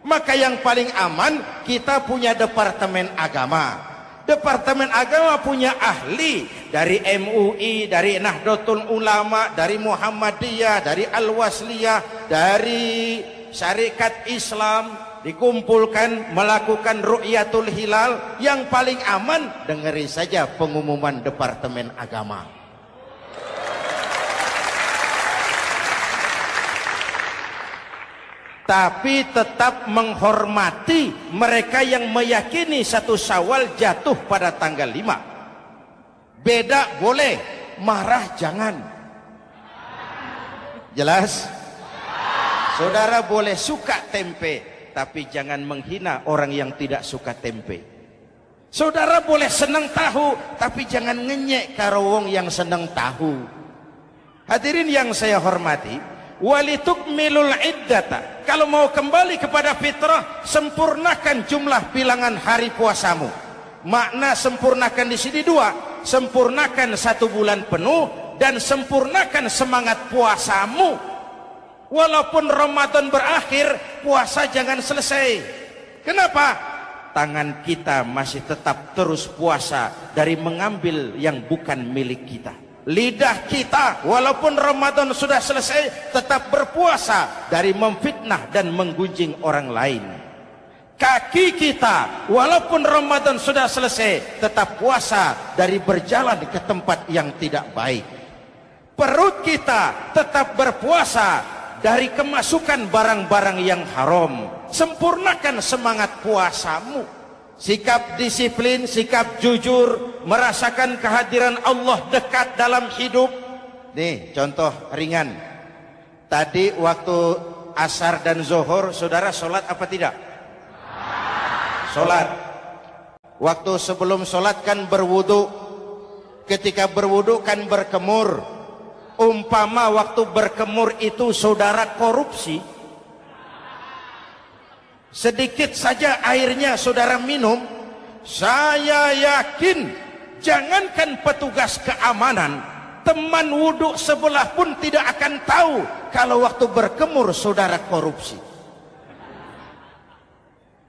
Maka yang paling aman, kita punya Departemen Agama. Departemen Agama punya ahli dari MUI, dari Nahdlatul Ulama, dari Muhammadiyah, dari Al-Wasliyah, dari Syarikat Islam, dikumpulkan melakukan ru'yatul hilal. Yang paling aman, dengeri saja pengumuman Departemen Agama. Tapi tetap menghormati mereka yang meyakini 1 Syawal jatuh pada tanggal 5. Beda boleh, marah jangan. Jelas? Saudara boleh suka tempe, tapi jangan menghina orang yang tidak suka tempe. Saudara boleh senang tahu, tapi jangan ngenyek karo wong yang senang tahu. Hadirin yang saya hormati, walitukmilul iddata. Kalau mau kembali kepada fitrah, sempurnakan jumlah bilangan hari puasamu. Makna sempurnakan di sini 2, sempurnakan 1 bulan penuh dan sempurnakan semangat puasamu. Walaupun Ramadan berakhir, puasa jangan selesai. Kenapa? Tangan kita masih tetap terus puasa dari mengambil yang bukan milik kita. Lidah kita walaupun Ramadan sudah selesai tetap berpuasa dari memfitnah dan menggunjing orang lain. Kaki kita walaupun Ramadan sudah selesai tetap puasa dari berjalan ke tempat yang tidak baik. Perut kita tetap berpuasa dari kemasukan barang-barang yang haram. Sempurnakan semangat puasamu. Sikap disiplin, sikap jujur, merasakan kehadiran Allah dekat dalam hidup. Nih contoh ringan. Tadi waktu asar dan zuhur, saudara sholat apa tidak? Sholat. Waktu sebelum sholat kan berwudu. Ketika berwudu kan berkemur. Umpama waktu berkemur itu saudara korupsi, sedikit saja airnya saudara minum, saya yakin jangankan petugas keamanan, teman wudhu sebelah pun tidak akan tahu kalau waktu berkemur saudara korupsi.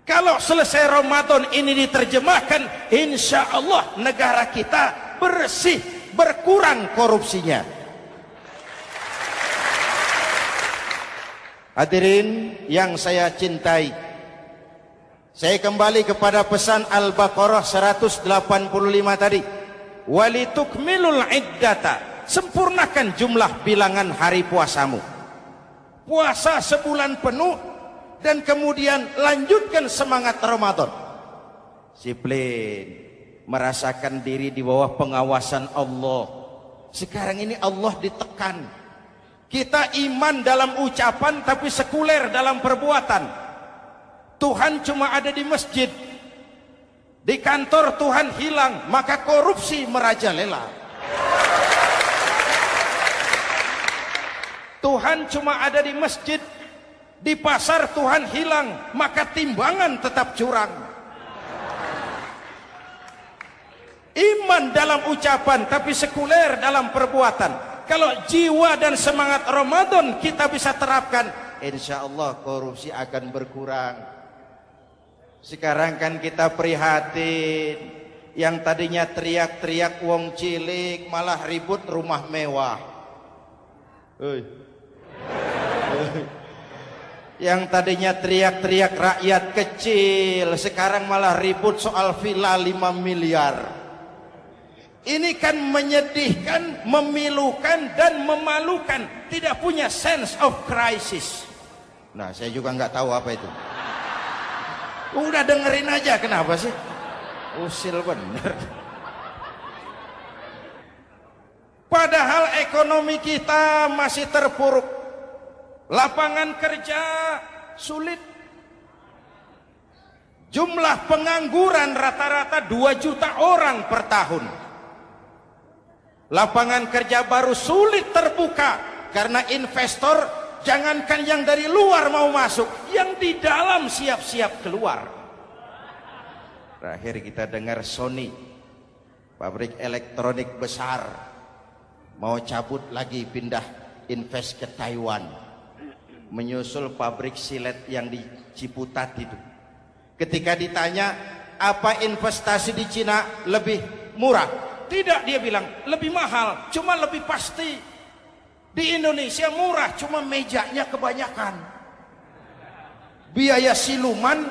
Kalau selesai Ramadan ini diterjemahkan, insya Allah negara kita bersih, berkurang korupsinya. Hadirin yang saya cintai, saya kembali kepada pesan Al-Baqarah 185 tadi. Walitukmilul iddata, sempurnakan jumlah bilangan hari puasamu. Puasa sebulan penuh dan kemudian lanjutkan semangat Ramadan. Disiplin, merasakan diri di bawah pengawasan Allah. Sekarang ini Allah ditekan. Kita iman dalam ucapan tapi sekuler dalam perbuatan. Tuhan cuma ada di masjid. Di kantor Tuhan hilang, maka korupsi merajalela. Tuhan cuma ada di masjid. Di pasar Tuhan hilang, maka timbangan tetap curang. Iman dalam ucapan tapi sekuler dalam perbuatan. Kalau jiwa dan semangat Ramadan kita bisa terapkan, insya Allah korupsi akan berkurang. Sekarang kan kita prihatin, yang tadinya teriak-teriak wong cilik malah ribut rumah mewah. Yang tadinya teriak-teriak rakyat kecil, sekarang malah ribut soal villa 5 miliar. Ini kan menyedihkan, memilukan dan memalukan. Tidak punya sense of crisis. Nah, saya juga nggak tahu apa itu. Udah dengerin aja, kenapa sih? Usil bener. Padahal ekonomi kita masih terpuruk. Lapangan kerja sulit. Jumlah pengangguran rata-rata 2 juta orang per tahun. Lapangan kerja baru sulit terbuka karena investor, jangankan yang dari luar mau masuk, yang di dalam siap-siap keluar. Terakhir kita dengar Sony, pabrik elektronik besar, mau cabut lagi, pindah invest ke Taiwan, menyusul pabrik silet yang di Ciputat itu. Ketika ditanya apa investasi di Cina lebih murah, tidak, dia bilang lebih mahal, cuma lebih pasti. Di Indonesia murah, cuma mejanya kebanyakan. Biaya siluman,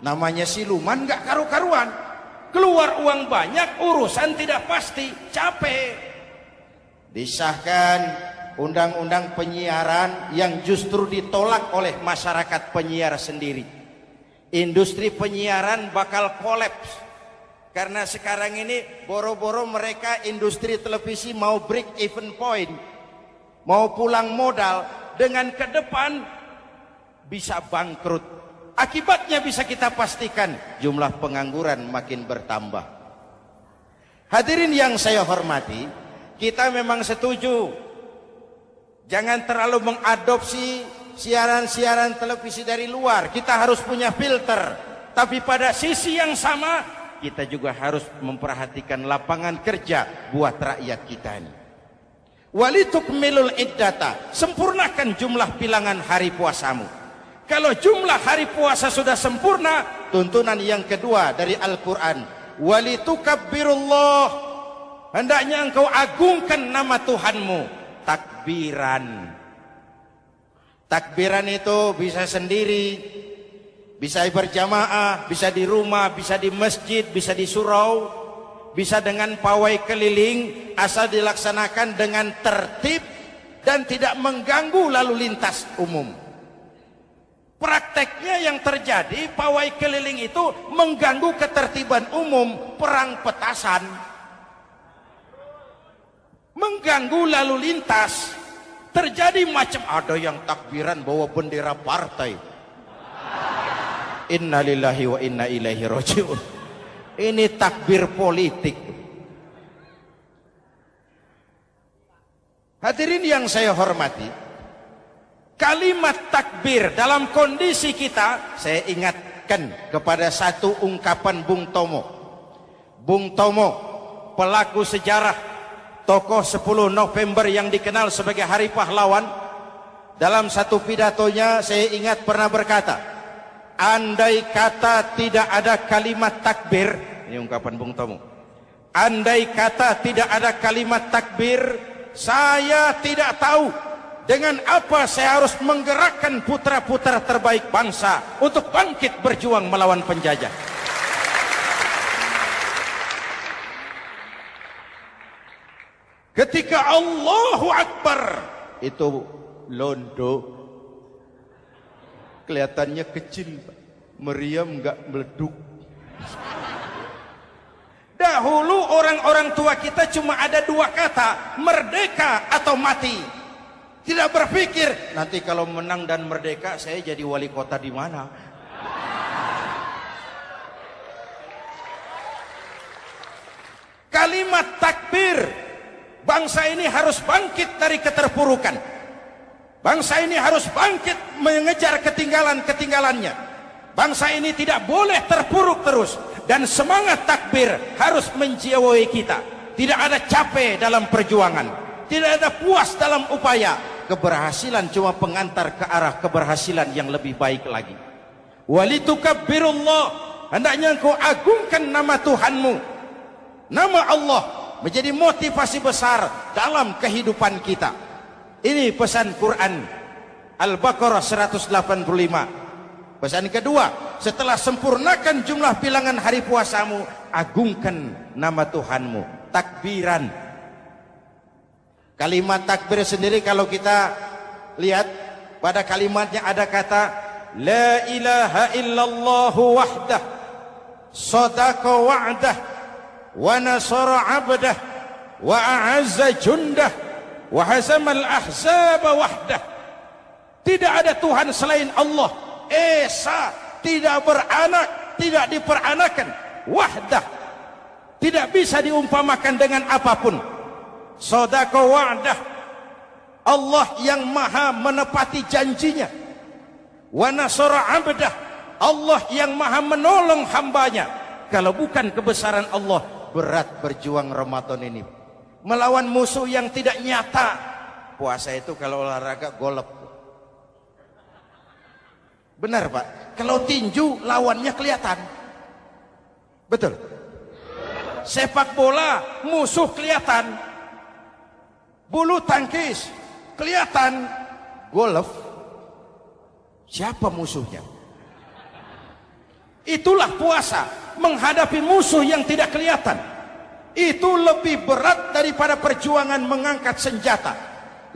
namanya siluman gak karu-karuan. Keluar uang banyak, urusan tidak pasti, capek. Disahkan undang-undang penyiaran yang justru ditolak oleh masyarakat penyiar sendiri. Industri penyiaran bakal kolaps. Karena sekarang ini boro-boro mereka industri televisi mau break even point, mau pulang modal, dengan ke depan bisa bangkrut. Akibatnya bisa kita pastikan, jumlah pengangguran makin bertambah. Hadirin yang saya hormati, kita memang setuju jangan terlalu mengadopsi siaran-siaran televisi dari luar. Kita harus punya filter. Tapi pada sisi yang sama, kita juga harus memperhatikan lapangan kerja buat rakyat kita ini. Walitukmilul iddata, sempurnakan jumlah bilangan hari puasamu. Kalau jumlah hari puasa sudah sempurna, tuntunan yang kedua dari Al-Quran, walitukabbirullah, hendaknya engkau agungkan nama Tuhanmu. Takbiran. Takbiran itu bisa sendiri, bisa berjamaah, bisa di rumah, bisa di masjid, bisa di surau, bisa dengan pawai keliling, asal dilaksanakan dengan tertib dan tidak mengganggu lalu lintas umum. Prakteknya yang terjadi, pawai keliling itu mengganggu ketertiban umum, perang petasan, mengganggu lalu lintas. Terjadi macam, ada yang takbiran bawa bendera partai. Innalillahi wa inna ilaihi raji'un. Ini takbir politik. Hadirin yang saya hormati, kalimat takbir dalam kondisi kita, saya ingatkan kepada satu ungkapan Bung Tomo. Bung Tomo, pelaku sejarah, tokoh 10 November yang dikenal sebagai Hari Pahlawan, dalam satu pidatonya saya ingat pernah berkata, andai kata tidak ada kalimat takbir, ini ungkapan Bung Tomo, andai kata tidak ada kalimat takbir, saya tidak tahu dengan apa saya harus menggerakkan putra-putra terbaik bangsa untuk bangkit berjuang melawan penjajah. Ketika Allahu Akbar, itu londo, kelihatannya kecil, meriam nggak meleduk. Dahulu orang-orang tua kita cuma ada 2 kata, merdeka atau mati. Tidak berpikir nanti kalau menang dan merdeka saya jadi wali kota di mana. Kalimat takbir, bangsa ini harus bangkit dari keterpurukan. Bangsa ini harus bangkit mengejar ketinggalan-ketinggalannya. Bangsa ini tidak boleh terpuruk terus. Dan semangat takbir harus menjiwai kita. Tidak ada capek dalam perjuangan, tidak ada puas dalam upaya. Keberhasilan cuma pengantar ke arah keberhasilan yang lebih baik lagi. Walitukabbirullah, hendaknya engkau agungkan nama Tuhanmu. Nama Allah menjadi motivasi besar dalam kehidupan kita. Ini pesan Quran Al-Baqarah 185. Pesan kedua, setelah sempurnakan jumlah bilangan hari puasamu, agungkan nama Tuhanmu. Takbiran. Kalimat takbir sendiri kalau kita lihat pada kalimatnya ada kata la ilaha illallah wahdah sadaqa wa'dah wa nasara 'abdah wa a'azza jundah wa hazamal ahzaba wahdah. Tidak ada Tuhan selain Allah, esa, tidak beranak, tidak diperanakan, wahdah, tidak bisa diumpamakan dengan apapun. Sadaqa wa'dah, Allah yang maha menepati janjinya. Wa nasara 'abdah, Allah yang maha menolong hambanya. Kalau bukan kebesaran Allah, berat berjuang Ramadan ini melawan musuh yang tidak nyata. Puasa itu kalau olahraga golep. Benar Pak, kalau tinju lawannya kelihatan. Betul. Sepak bola musuh kelihatan. Bulu tangkis kelihatan. Golf siapa musuhnya? Itulah puasa, menghadapi musuh yang tidak kelihatan. Itu lebih berat daripada perjuangan mengangkat senjata,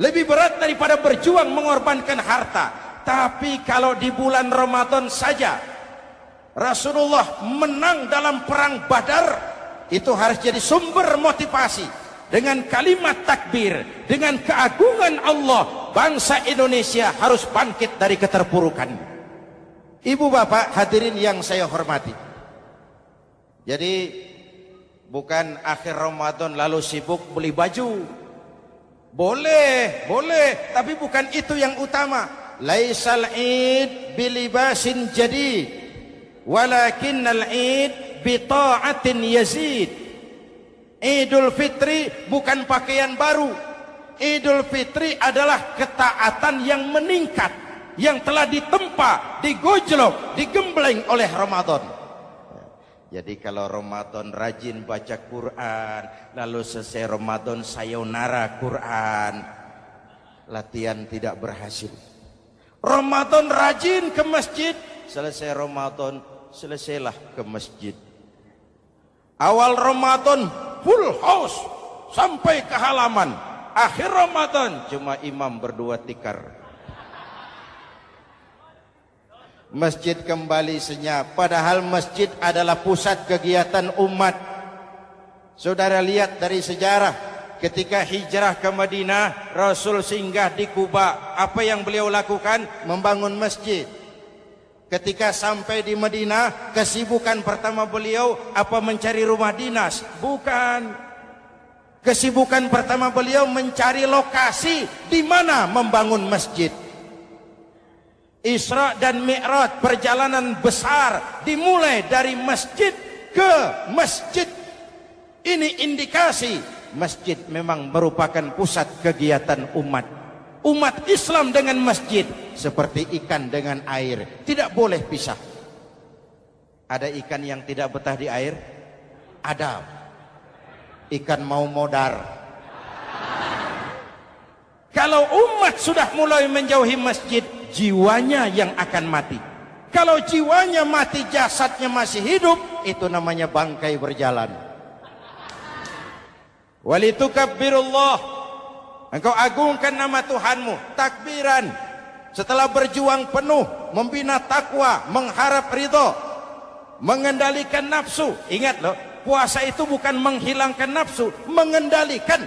lebih berat daripada berjuang mengorbankan harta. Tapi kalau di bulan Ramadan saja Rasulullah menang dalam perang Badar, itu harus jadi sumber motivasi. Dengan kalimat takbir, dengan keagungan Allah, bangsa Indonesia harus bangkit dari keterpurukan. Ibu bapak hadirin yang saya hormati, jadi bukan akhir Ramadan lalu sibuk beli baju. Boleh, tapi bukan itu yang utama. Laisal id bilibasin jadid, walakinnal id bita'atin yazid. Idul Fitri bukan pakaian baru. Idul Fitri adalah ketaatan yang meningkat, yang telah ditempa, digojlok, digembleng oleh Ramadan. Jadi kalau Ramadan rajin baca Quran, lalu selesai Ramadan sayonara Quran, latihan tidak berhasil. Ramadan rajin ke masjid, selesai Ramadan selesailah ke masjid. Awal Ramadan full house sampai ke halaman, akhir Ramadan cuma imam berdua tikar. Masjid kembali senyap, padahal masjid adalah pusat kegiatan umat. Saudara lihat dari sejarah, ketika hijrah ke Madinah, Rasul singgah di Kuba. Apa yang beliau lakukan? Membangun masjid. Ketika sampai di Madinah, kesibukan pertama beliau apa? Mencari rumah dinas? Bukan. Kesibukan pertama beliau mencari lokasi di mana membangun masjid. Isra dan Mi'raj, perjalanan besar dimulai dari masjid ke masjid. Ini indikasi masjid memang merupakan pusat kegiatan umat. Umat Islam dengan masjid seperti ikan dengan air, tidak boleh pisah. Ada ikan yang tidak betah di air? Ada. Ikan mau modar. Kalau umat sudah mulai menjauhi masjid, jiwanya yang akan mati. Kalau jiwanya mati, jasadnya masih hidup, itu namanya bangkai berjalan. Walitukabbirullah, engkau agungkan nama Tuhanmu. Takbiran, setelah berjuang penuh membina takwa, mengharap ridho, mengendalikan nafsu. Ingat loh, puasa itu bukan menghilangkan nafsu, mengendalikan,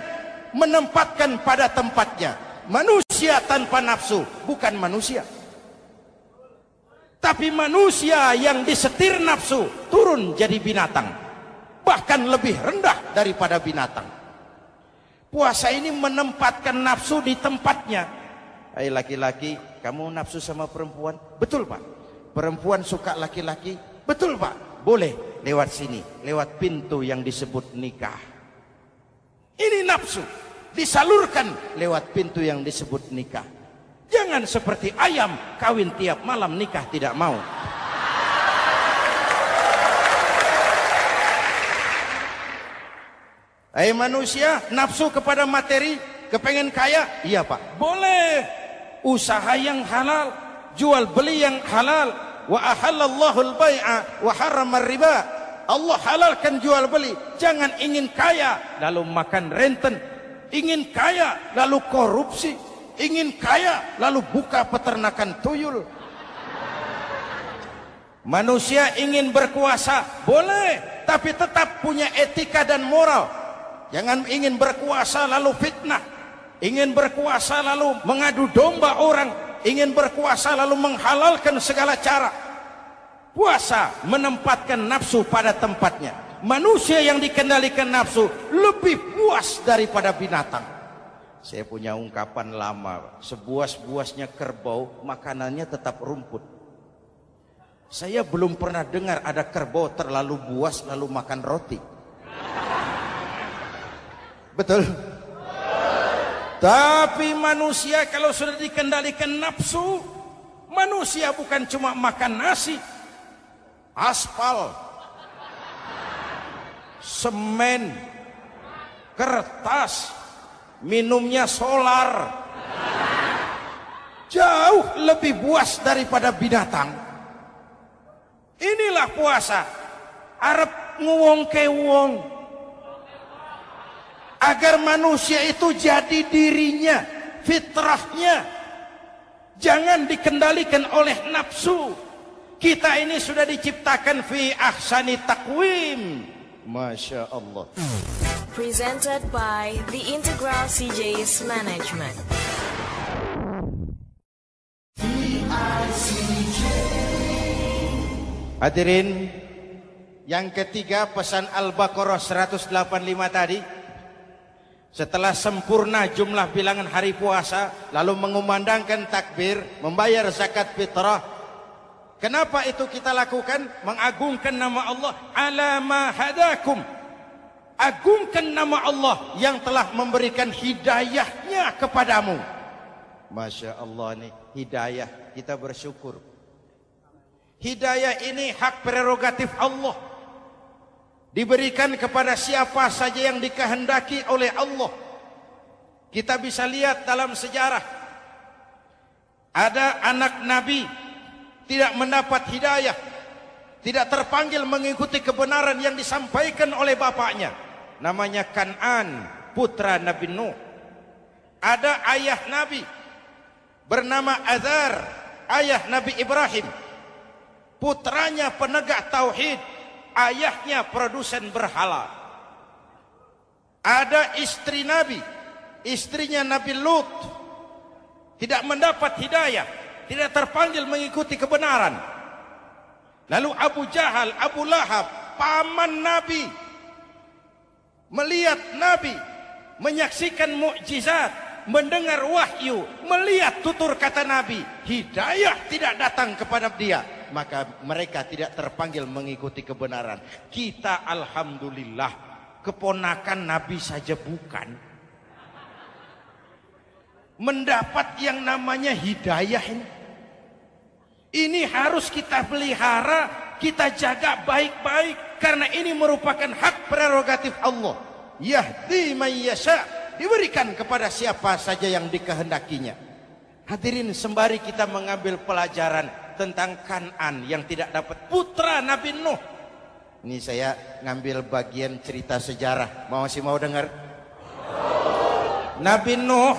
menempatkan pada tempatnya. Manusia tanpa nafsu bukan manusia, tapi manusia yang disetir nafsu turun jadi binatang, bahkan lebih rendah daripada binatang. Puasa ini menempatkan nafsu di tempatnya. Hai laki-laki, kamu nafsu sama perempuan? Betul Pak. Perempuan suka laki-laki? Betul Pak. Boleh lewat sini, lewat pintu yang disebut nikah. Ini nafsu disalurkan lewat pintu yang disebut nikah. Jangan seperti ayam kawin tiap malam nikah tidak mau. Manusia nafsu kepada materi, kepengen kaya, iya Pak, boleh. Usaha yang halal, jual beli yang halal. Wa ahallallahu al-bai'a wa harrama riba. Allah halalkan jual beli. Jangan ingin kaya lalu makan renten, ingin kaya lalu korupsi, ingin kaya lalu buka peternakan tuyul. Manusia ingin berkuasa, boleh, tapi tetap punya etika dan moral. Jangan ingin berkuasa lalu fitnah, ingin berkuasa lalu mengadu domba orang, ingin berkuasa lalu menghalalkan segala cara. Puasa menempatkan nafsu pada tempatnya. Manusia yang dikendalikan nafsu lebih puas daripada binatang. Saya punya ungkapan lama, sebuas-buasnya kerbau, makanannya tetap rumput. Saya belum pernah dengar ada kerbau terlalu buas lalu makan roti. Betul? Tapi manusia kalau sudah dikendalikan nafsu, manusia bukan cuma makan nasi, aspal, semen, kertas, minumnya solar, jauh lebih buas daripada binatang. Inilah puasa, arep nguwong ke wong, agar manusia itu jadi dirinya, fitrahnya, jangan dikendalikan oleh nafsu. Kita ini sudah diciptakan fi ahsani taqwim. Masya Allah.
Presented by The Integral CJ's Management.
Hadirin, yang ketiga pesan Al-Baqarah 185 tadi. Setelah sempurna jumlah bilangan hari puasa, lalu mengumandangkan takbir, membayar zakat fitrah. Kenapa itu kita lakukan? Mengagungkan nama Allah. Ala ma hadakum. Agungkan nama Allah yang telah memberikan hidayahnya kepadamu. Masya Allah nih, hidayah, kita bersyukur. Hidayah ini hak prerogatif Allah. Diberikan kepada siapa saja yang dikehendaki oleh Allah. Kita bisa lihat dalam sejarah, ada anak Nabi tidak mendapat hidayah, tidak terpanggil mengikuti kebenaran yang disampaikan oleh bapaknya. Namanya Kan'an, putra Nabi Nuh. Ada ayah Nabi bernama Azar, ayah Nabi Ibrahim. Putranya penegak tauhid, ayahnya produsen berhala. Ada istri Nabi, istrinya Nabi Lut, tidak mendapat hidayah, tidak terpanggil mengikuti kebenaran. Lalu Abu Jahal, Abu Lahab, paman Nabi, melihat Nabi, menyaksikan mukjizat, mendengar wahyu, melihat tutur kata Nabi, hidayah tidak datang kepada dia, maka mereka tidak terpanggil mengikuti kebenaran. Kita alhamdulillah keponakan Nabi saja bukan, mendapat yang namanya hidayah ini. Ini harus kita pelihara, kita jaga baik-baik, karena ini merupakan hak prerogatif Allah. Yahdi man yasha, diberikan kepada siapa saja yang dikehendakinya. Hadirin, sembari kita mengambil pelajaran tentang Kan'an yang tidak dapat, putra Nabi Nuh. Ini saya ngambil bagian cerita sejarah. Masih mau dengar? Nabi Nuh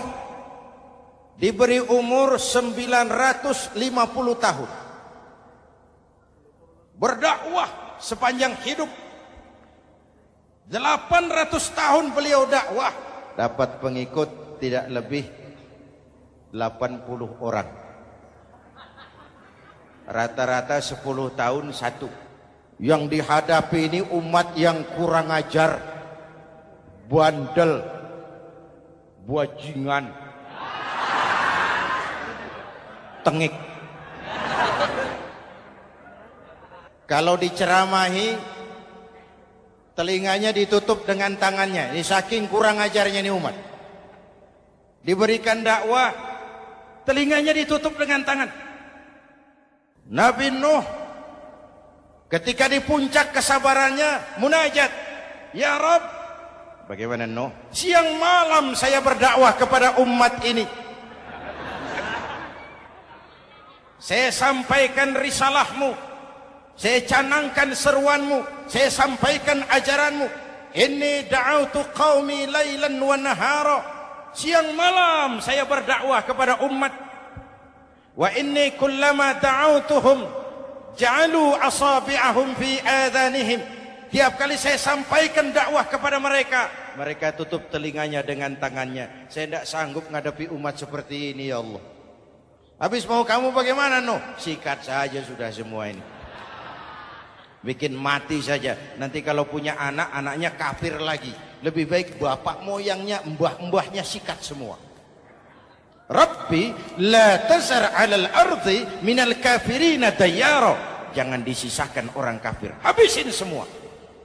diberi umur 950 tahun. Berdakwah sepanjang hidup. 800 tahun beliau dakwah. Dapat pengikut tidak lebih 80 orang. Rata-rata 10 tahun satu. Yang dihadapi ini umat yang kurang ajar, bandel, bajingan, tengik. Kalau diceramahi, telinganya ditutup dengan tangannya. Ini saking kurang ajarnya ini umat. Diberikan dakwah, telinganya ditutup dengan tangan. Nabi Nuh ketika di puncak kesabarannya munajat, ya Rabb, Bagaimana Nuh? Siang malam saya berdakwah kepada umat ini. Saya sampaikan risalahmu, saya canangkan seruanmu, saya sampaikan ajaranmu. Inni da'autu qaumi lailan wa nahara. Siang malam saya berdakwah kepada umat. Wa inni kullama da'autuhum ja'alu asabi'ahum fi adhanihim. Tiap kali saya sampaikan dakwah kepada mereka, mereka tutup telinganya dengan tangannya. Saya tidak sanggup menghadapi umat seperti ini, ya Allah. Habis mau kamu bagaimana, Nuh? Sikat saja sudah semua ini. Bikin mati saja. Nanti kalau punya anak, anaknya kafir lagi. Lebih baik bapak moyangnya, mbah-mbahnya sikat semua. Rabbi la tazar 'alal ardi minal kafirina dayyara. Jangan disisakan orang kafir. Habisin semua.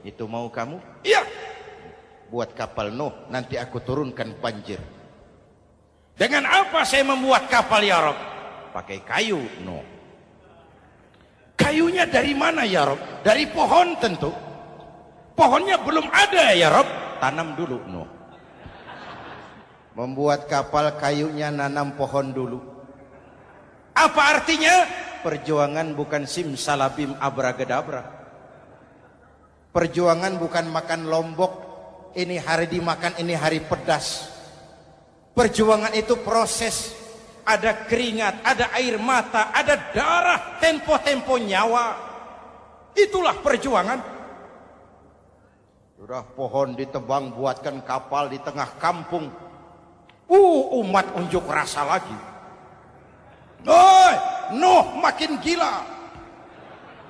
Itu mau kamu? Iya. Buat kapal Nuh, nanti aku turunkan banjir. Dengan apa saya membuat kapal ya Rabb? Pakai kayu, Nuh. Kayunya dari mana ya Rabb? Dari pohon tentu. Pohonnya belum ada ya Rabb. Tanam dulu, Nuh. Membuat kapal kayunya nanam pohon dulu. Apa artinya? Perjuangan bukan simsalabim abracadabra. Perjuangan bukan makan lombok, ini hari dimakan, ini hari pedas. Perjuangan itu proses. Ada keringat, ada air mata, ada darah, tempo-tempo nyawa. Itulah perjuangan. Sudah pohon ditebang, buatkan kapal di tengah kampung. Umat unjuk rasa lagi. Nuh makin gila.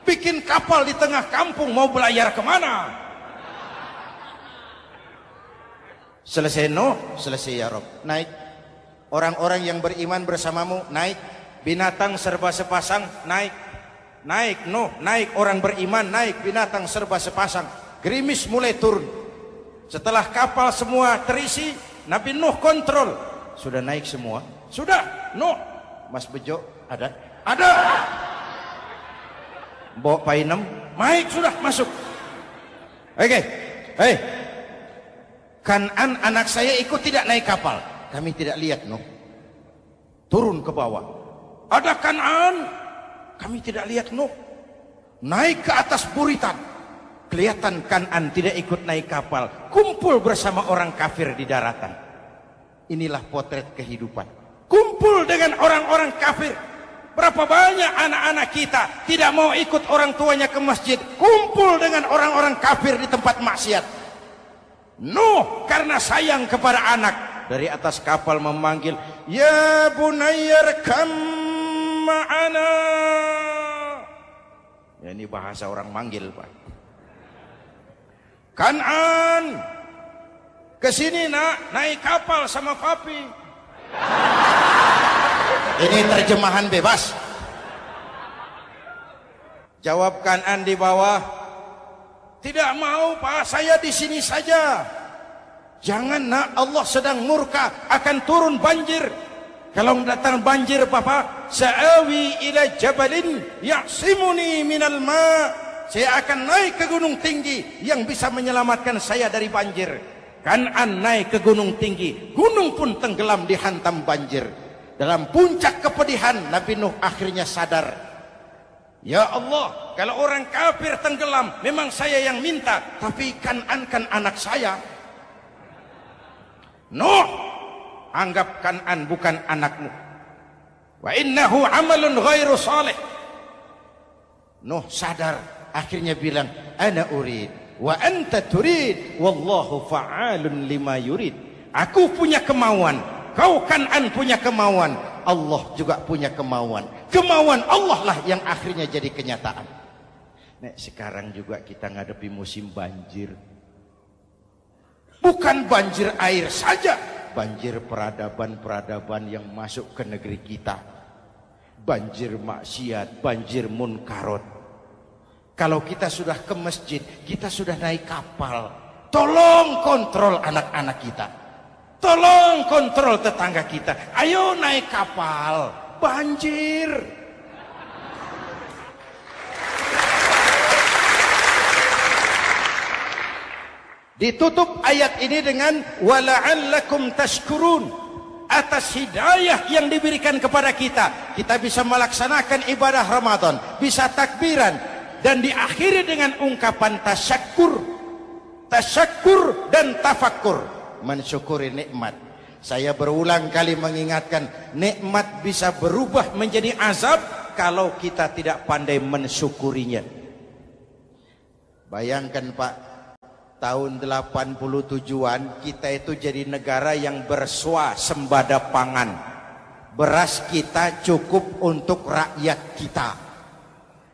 Bikin kapal di tengah kampung, mau belayar kemana? Selesai Nuh, selesai ya Rabb. Naik. Orang-orang yang beriman bersamamu, naik. Binatang serba sepasang, naik. Naik Nuh, naik. Orang beriman, naik. Binatang serba sepasang. Gerimis mulai turun. Setelah kapal semua terisi, Nabi Nuh kontrol. Sudah naik semua? Sudah. Nuh. Mas Bejo, ada? Ada. Bawa painem, naik sudah masuk. Oke, hei, Kan'an anak saya ikut tidak naik kapal. Kami tidak lihat Nuh. Turun ke bawah. Ada Kan'an, kami tidak lihat Nuh. Naik ke atas buritan. Kelihatan Kan'an tidak ikut naik kapal. Kumpul bersama orang kafir di daratan. Inilah potret kehidupan. Kumpul dengan orang-orang kafir. Berapa banyak anak-anak kita tidak mau ikut orang tuanya ke masjid, kumpul dengan orang-orang kafir di tempat maksiat. Nuh karena sayang kepada anak, dari atas kapal memanggil, ya bunayya rkam ma'ana. Ya, ini bahasa orang manggil, Pak. Kan'an, kesini nak, naik kapal sama papi. Ini terjemahan bebas. Jawab Kan'an di bawah, tidak mau Pak, saya di sini saja. Jangan nak, Allah sedang murka, akan turun banjir. Kalau datang banjir Papa, sa'awi ila jabalin ya'simuni minal ma. Saya akan naik ke gunung tinggi yang bisa menyelamatkan saya dari banjir. Kan'an naik ke gunung tinggi, gunung pun tenggelam dihantam banjir. Dalam puncak kepedihan, Nabi Nuh akhirnya sadar. Ya Allah, kalau orang kafir tenggelam, memang saya yang minta. Tapi Kan'an kan anak saya. Nuh, anggap Kan'an bukan anakmu. Wa innahu amalun ghairu salih. Nuh sadar, akhirnya bilang, ana urid, wa anta turid, wallahu fa'alun lima yurid. Aku punya kemauan. Kau Kan'an punya kemauan, Allah juga punya kemauan. Kemauan Allah lah yang akhirnya jadi kenyataan. Nek sekarang juga kita ngadepi musim banjir. Bukan banjir air saja, banjir peradaban-peradaban yang masuk ke negeri kita. Banjir maksiat, banjir munkarot. Kalau kita sudah ke masjid, kita sudah naik kapal. Tolong kontrol anak-anak kita. Tolong kontrol tetangga kita. Ayo naik kapal. Banjir. Ditutup ayat ini dengan wala'allakum tashkurun. Atas hidayah yang diberikan kepada kita, kita bisa melaksanakan ibadah Ramadan, bisa takbiran, dan diakhiri dengan ungkapan tasyakkur. Tasyakkur dan tafakkur, mensyukuri nikmat. Saya berulang kali mengingatkan, nikmat bisa berubah menjadi azab kalau kita tidak pandai mensyukurinya. Bayangkan Pak, tahun 87-an kita itu jadi negara yang berswasembada pangan. Beras kita cukup untuk rakyat kita.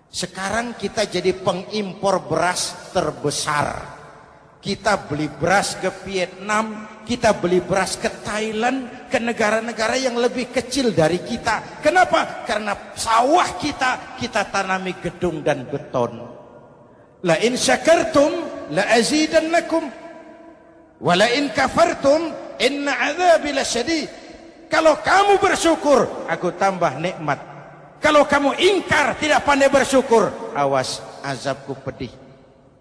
Sekarang kita jadi pengimpor beras terbesar. Kita beli beras ke Vietnam, kita beli beras ke Thailand, ke negara-negara yang lebih kecil dari kita. Kenapa? Karena sawah kita tanami gedung dan beton. La in syakartum la azidannakum wa la in kafartum inna adzabi lasyadid. Kalau kamu bersyukur, aku tambah nikmat. Kalau kamu ingkar, tidak pandai bersyukur, awas, azabku pedih.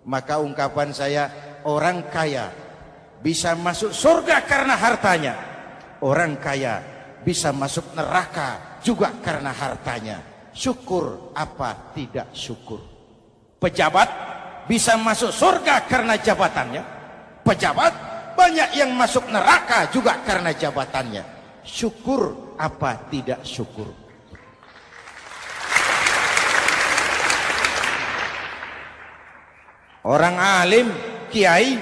Maka ungkapan saya, orang kaya bisa masuk surga karena hartanya. Orang kaya bisa masuk neraka juga karena hartanya. Syukur apa tidak syukur? Pejabat bisa masuk surga karena jabatannya. Pejabat banyak yang masuk neraka juga karena jabatannya. Syukur apa tidak syukur? Orang alim, kiai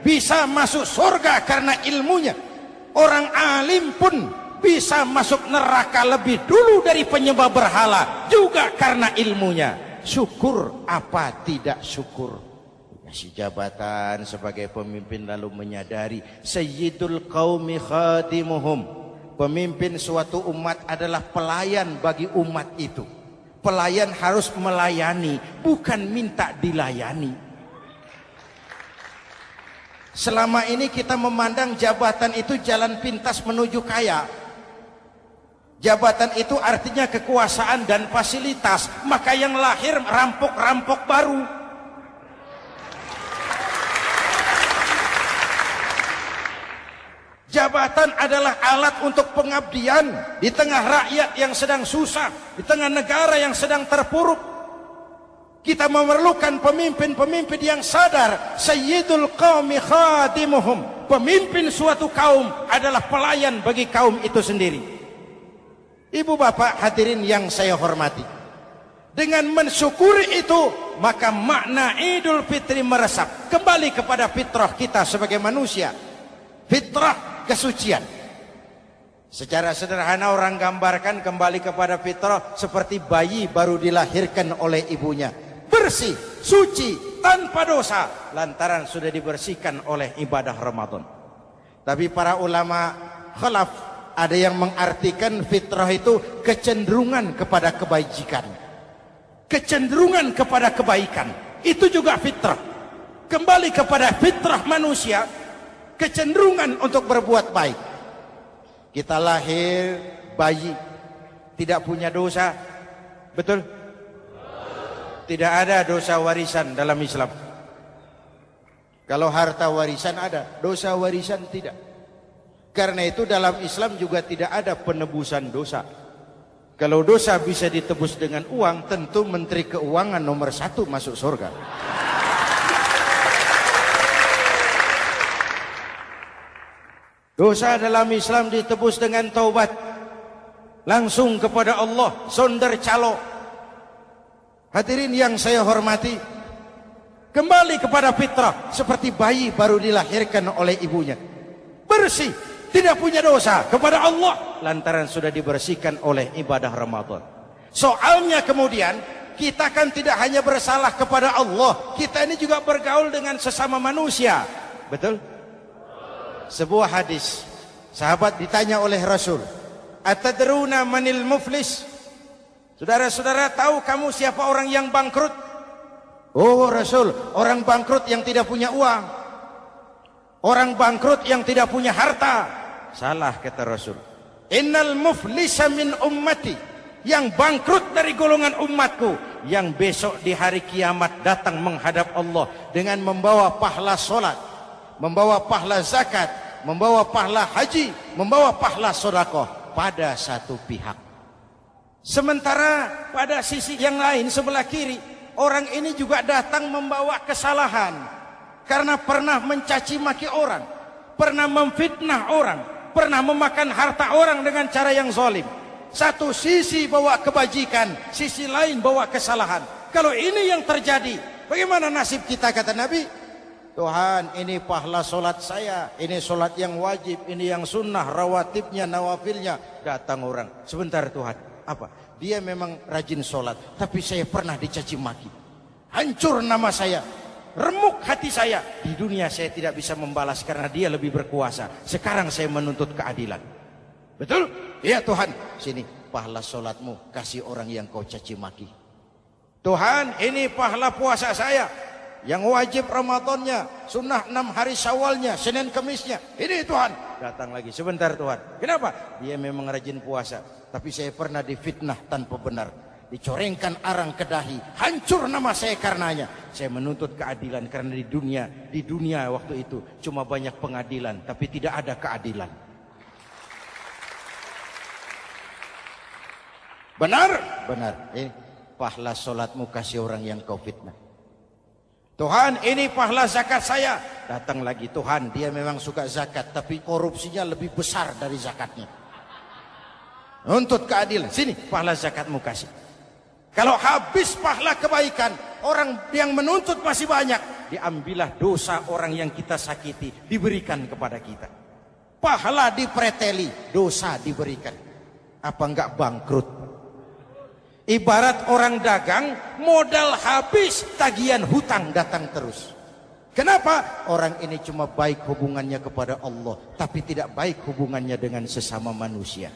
bisa masuk surga karena ilmunya. Orang alim pun bisa masuk neraka lebih dulu dari penyembah berhala juga karena ilmunya. Syukur apa tidak syukur? Kasih jabatan sebagai pemimpin lalu menyadari sayyidul qaumi khadimuhum. Pemimpin suatu umat adalah pelayan bagi umat itu. Pelayan harus melayani, bukan minta dilayani. Selama ini kita memandang jabatan itu jalan pintas menuju kaya. Jabatan itu artinya kekuasaan dan fasilitas. Maka yang lahir rampok-rampok baru. Jabatan adalah alat untuk pengabdian di tengah rakyat yang sedang susah, di tengah negara yang sedang terpuruk. Kita memerlukan pemimpin-pemimpin yang sadar sayyidul qaumi khadimuhum. Pemimpin suatu kaum adalah pelayan bagi kaum itu sendiri. Ibu bapak hadirin yang saya hormati, dengan mensyukuri itu maka makna Idul Fitri meresap kembali kepada fitrah kita sebagai manusia. Fitrah kesucian. Secara sederhana orang gambarkan kembali kepada fitrah seperti bayi baru dilahirkan oleh ibunya. Bersih, suci, tanpa dosa, lantaran sudah dibersihkan oleh ibadah Ramadan. Tapi para ulama khalaf ada yang mengartikan fitrah itu kecenderungan kepada kebajikan. Kecenderungan kepada kebaikan, itu juga fitrah. Kembali kepada fitrah manusia, kecenderungan untuk berbuat baik. Kita lahir bayi, tidak punya dosa, betul? Tidak ada dosa warisan dalam Islam. Kalau harta warisan ada, dosa warisan tidak. Karena itu dalam Islam juga tidak ada penebusan dosa. Kalau dosa bisa ditebus dengan uang, tentu Menteri Keuangan nomor 1 masuk surga. Dosa dalam Islam ditebus dengan taubat. Langsung kepada Allah, sonder calo. Hadirin yang saya hormati, kembali kepada fitrah seperti bayi baru dilahirkan oleh ibunya. Bersih, tidak punya dosa kepada Allah lantaran sudah dibersihkan oleh ibadah Ramadan. Soalnya kemudian kita kan tidak hanya bersalah kepada Allah, kita ini juga bergaul dengan sesama manusia. Betul? Sebuah hadis, sahabat ditanya oleh Rasul, "Atadruna manil muflis?" Saudara-saudara, tahu kamu siapa orang yang bangkrut? Oh Rasul, orang bangkrut yang tidak punya uang. Orang bangkrut yang tidak punya harta. Salah kata Rasul. Innal muflisa min ummati. Yang bangkrut dari golongan umatku, yang besok di hari kiamat datang menghadap Allah dengan membawa pahala solat, membawa pahala zakat, membawa pahala haji, membawa pahala sedekah pada satu pihak. Sementara pada sisi yang lain sebelah kiri, orang ini juga datang membawa kesalahan karena pernah mencaci maki orang, pernah memfitnah orang, pernah memakan harta orang dengan cara yang zalim. Satu sisi bawa kebajikan, sisi lain bawa kesalahan. Kalau ini yang terjadi, bagaimana nasib kita, kata Nabi? Tuhan, ini pahala solat saya, ini solat yang wajib, ini yang sunnah, rawatibnya, nawafilnya. Datang orang, sebentar Tuhan, apa? Dia memang rajin solat, tapi saya pernah dicaci maki. Hancur nama saya, remuk hati saya. Di dunia saya tidak bisa membalas karena dia lebih berkuasa. Sekarang saya menuntut keadilan. Betul? Iya Tuhan. Sini pahala solatmu, kasih orang yang kau caci maki. Tuhan, ini pahala puasa saya, yang wajib Ramadannya, sunnah 6 hari Syawalnya, Senin Kemisnya. Ini Tuhan. Datang lagi, sebentar Tuhan. Kenapa? Dia memang rajin puasa, tapi saya pernah difitnah tanpa benar, dicorengkan arang ke dahi, hancur nama saya karenanya. Saya menuntut keadilan karena di dunia waktu itu cuma banyak pengadilan, tapi tidak ada keadilan. Benar? Benar. Ini pahala solatmu, kasih orang yang kau fitnah. Tuhan, ini pahala zakat saya. Datang lagi, Tuhan, dia memang suka zakat, tapi korupsinya lebih besar dari zakatnya. Nuntut keadilan. Sini pahala zakatmu kasih. Kalau habis pahala kebaikan, orang yang menuntut masih banyak, diambillah dosa orang yang kita sakiti, diberikan kepada kita. Pahala dipreteli, dosa diberikan. Apa enggak bangkrut? Ibarat orang dagang, modal habis, tagihan hutang datang terus. Kenapa? Orang ini cuma baik hubungannya kepada Allah, tapi tidak baik hubungannya dengan sesama manusia.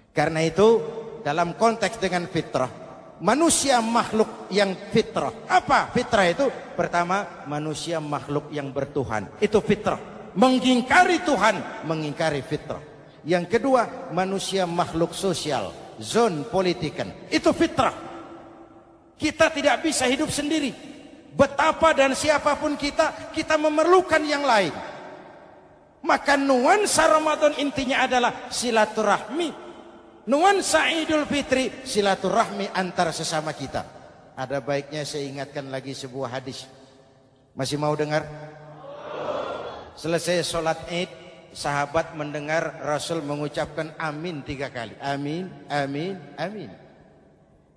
Karena itu, dalam konteks dengan fitrah, manusia makhluk yang fitrah. Apa fitrah itu? Pertama, manusia makhluk yang bertuhan. Itu fitrah. Mengingkari Tuhan, mengingkari fitrah. Yang kedua, manusia makhluk sosial. Zon politikan, itu fitrah. Kita tidak bisa hidup sendiri. Betapa dan siapapun kita memerlukan yang lain. Maka nuansa Ramadan intinya adalah silaturahmi. Nuansa Idul Fitri silaturahmi antar sesama kita. Ada baiknya saya ingatkan lagi sebuah hadis. Masih mau dengar? Selesai sholat Id, sahabat mendengar Rasul mengucapkan amin 3 kali. Amin, amin, amin.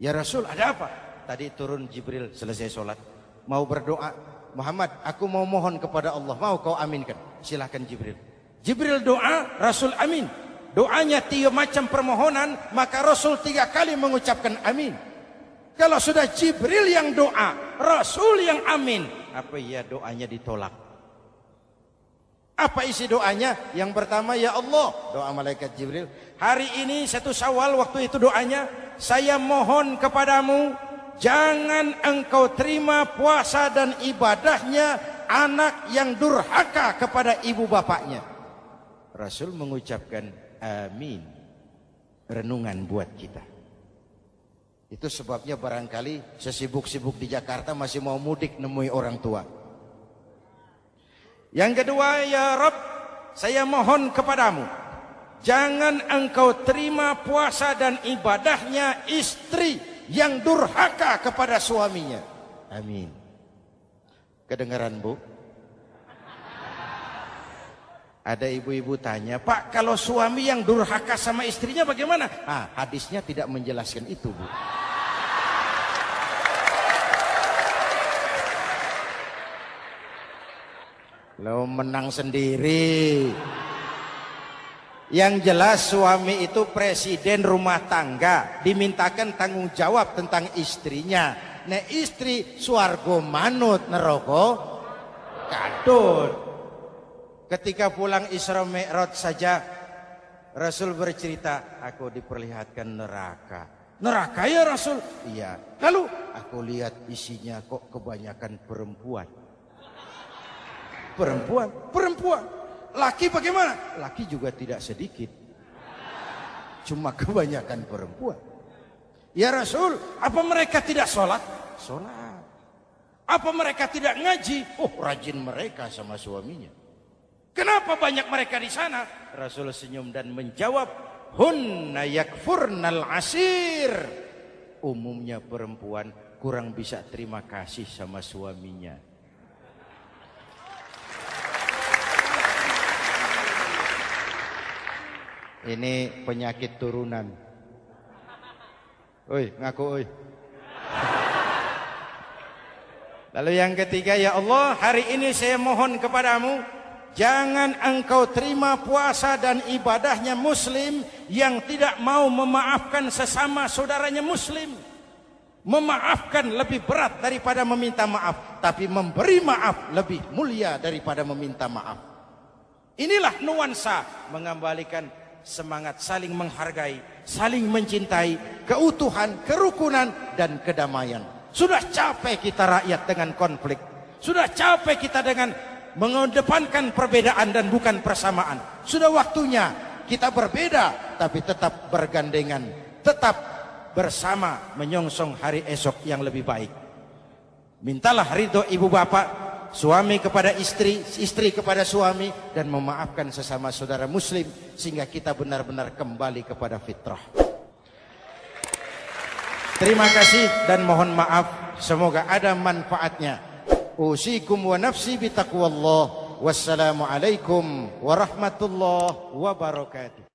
Ya Rasul, ada apa? Tadi turun Jibril selesai sholat, mau berdoa. Muhammad, aku mau mohon kepada Allah, mau kau aminkan? Silahkan Jibril. Jibril doa, Rasul amin. Doanya 3 macam permohonan, maka Rasul 3 kali mengucapkan amin. Kalau sudah Jibril yang doa, Rasul yang amin, apa ya doanya ditolak? Apa isi doanya? Yang pertama, ya Allah, doa malaikat Jibril. Hari ini 1 Syawal, waktu itu doanya, saya mohon kepadamu, jangan engkau terima puasa dan ibadahnya anak yang durhaka kepada ibu bapaknya. Rasul mengucapkan amin. Renungan buat kita. Itu sebabnya barangkali sesibuk-sibuk di Jakarta masih mau mudik nemui orang tua. Yang kedua, ya Rabb, saya mohon kepadamu, jangan engkau terima puasa dan ibadahnya istri yang durhaka kepada suaminya. Amin. Kedengaran Bu? Ada ibu-ibu tanya, Pak, kalau suami yang durhaka sama istrinya bagaimana? Hadisnya tidak menjelaskan itu, Bu. Lo menang sendiri. Yang jelas suami itu presiden rumah tangga, dimintakan tanggung jawab tentang istrinya. Nah istri swargo manut neraka kadut. Ketika pulang Isra Mi'raj saja Rasul bercerita, aku diperlihatkan neraka. Neraka ya Rasul? Iya. Lalu aku lihat isinya kok kebanyakan perempuan. Perempuan. Laki bagaimana? Laki juga tidak sedikit. Cuma kebanyakan perempuan. Ya Rasul, apa mereka tidak sholat? Sholat. Apa mereka tidak ngaji? Oh, rajin mereka sama suaminya. Kenapa banyak mereka di sana? Rasul senyum dan menjawab, hunna yakfurnal asir. Umumnya perempuan kurang bisa terima kasih sama suaminya. Ini penyakit turunan. Oi, ngaku oi. Lalu yang ketiga, ya Allah, hari ini saya mohon kepadamu, jangan engkau terima puasa dan ibadahnya muslim yang tidak mau memaafkan sesama saudaranya muslim. Memaafkan lebih berat daripada meminta maaf, tapi memberi maaf lebih mulia daripada meminta maaf. Inilah nuansa mengembalikan semangat saling menghargai, saling mencintai, keutuhan, kerukunan, dan kedamaian. Sudah capek kita rakyat dengan konflik. Sudah capek kita dengan mengedepankan perbedaan dan bukan persamaan. Sudah waktunya kita berbeda tapi tetap bergandengan, tetap bersama menyongsong hari esok yang lebih baik. Mintalah ridho ibu bapak, suami kepada istri, istri kepada suami, dan memaafkan sesama saudara muslim sehingga kita benar-benar kembali kepada fitrah. Terima kasih dan mohon maaf, semoga ada manfaatnya. Usikum wa nafsi bitaqwallah. Wassalamualaikum warahmatullahi wabarakatuh.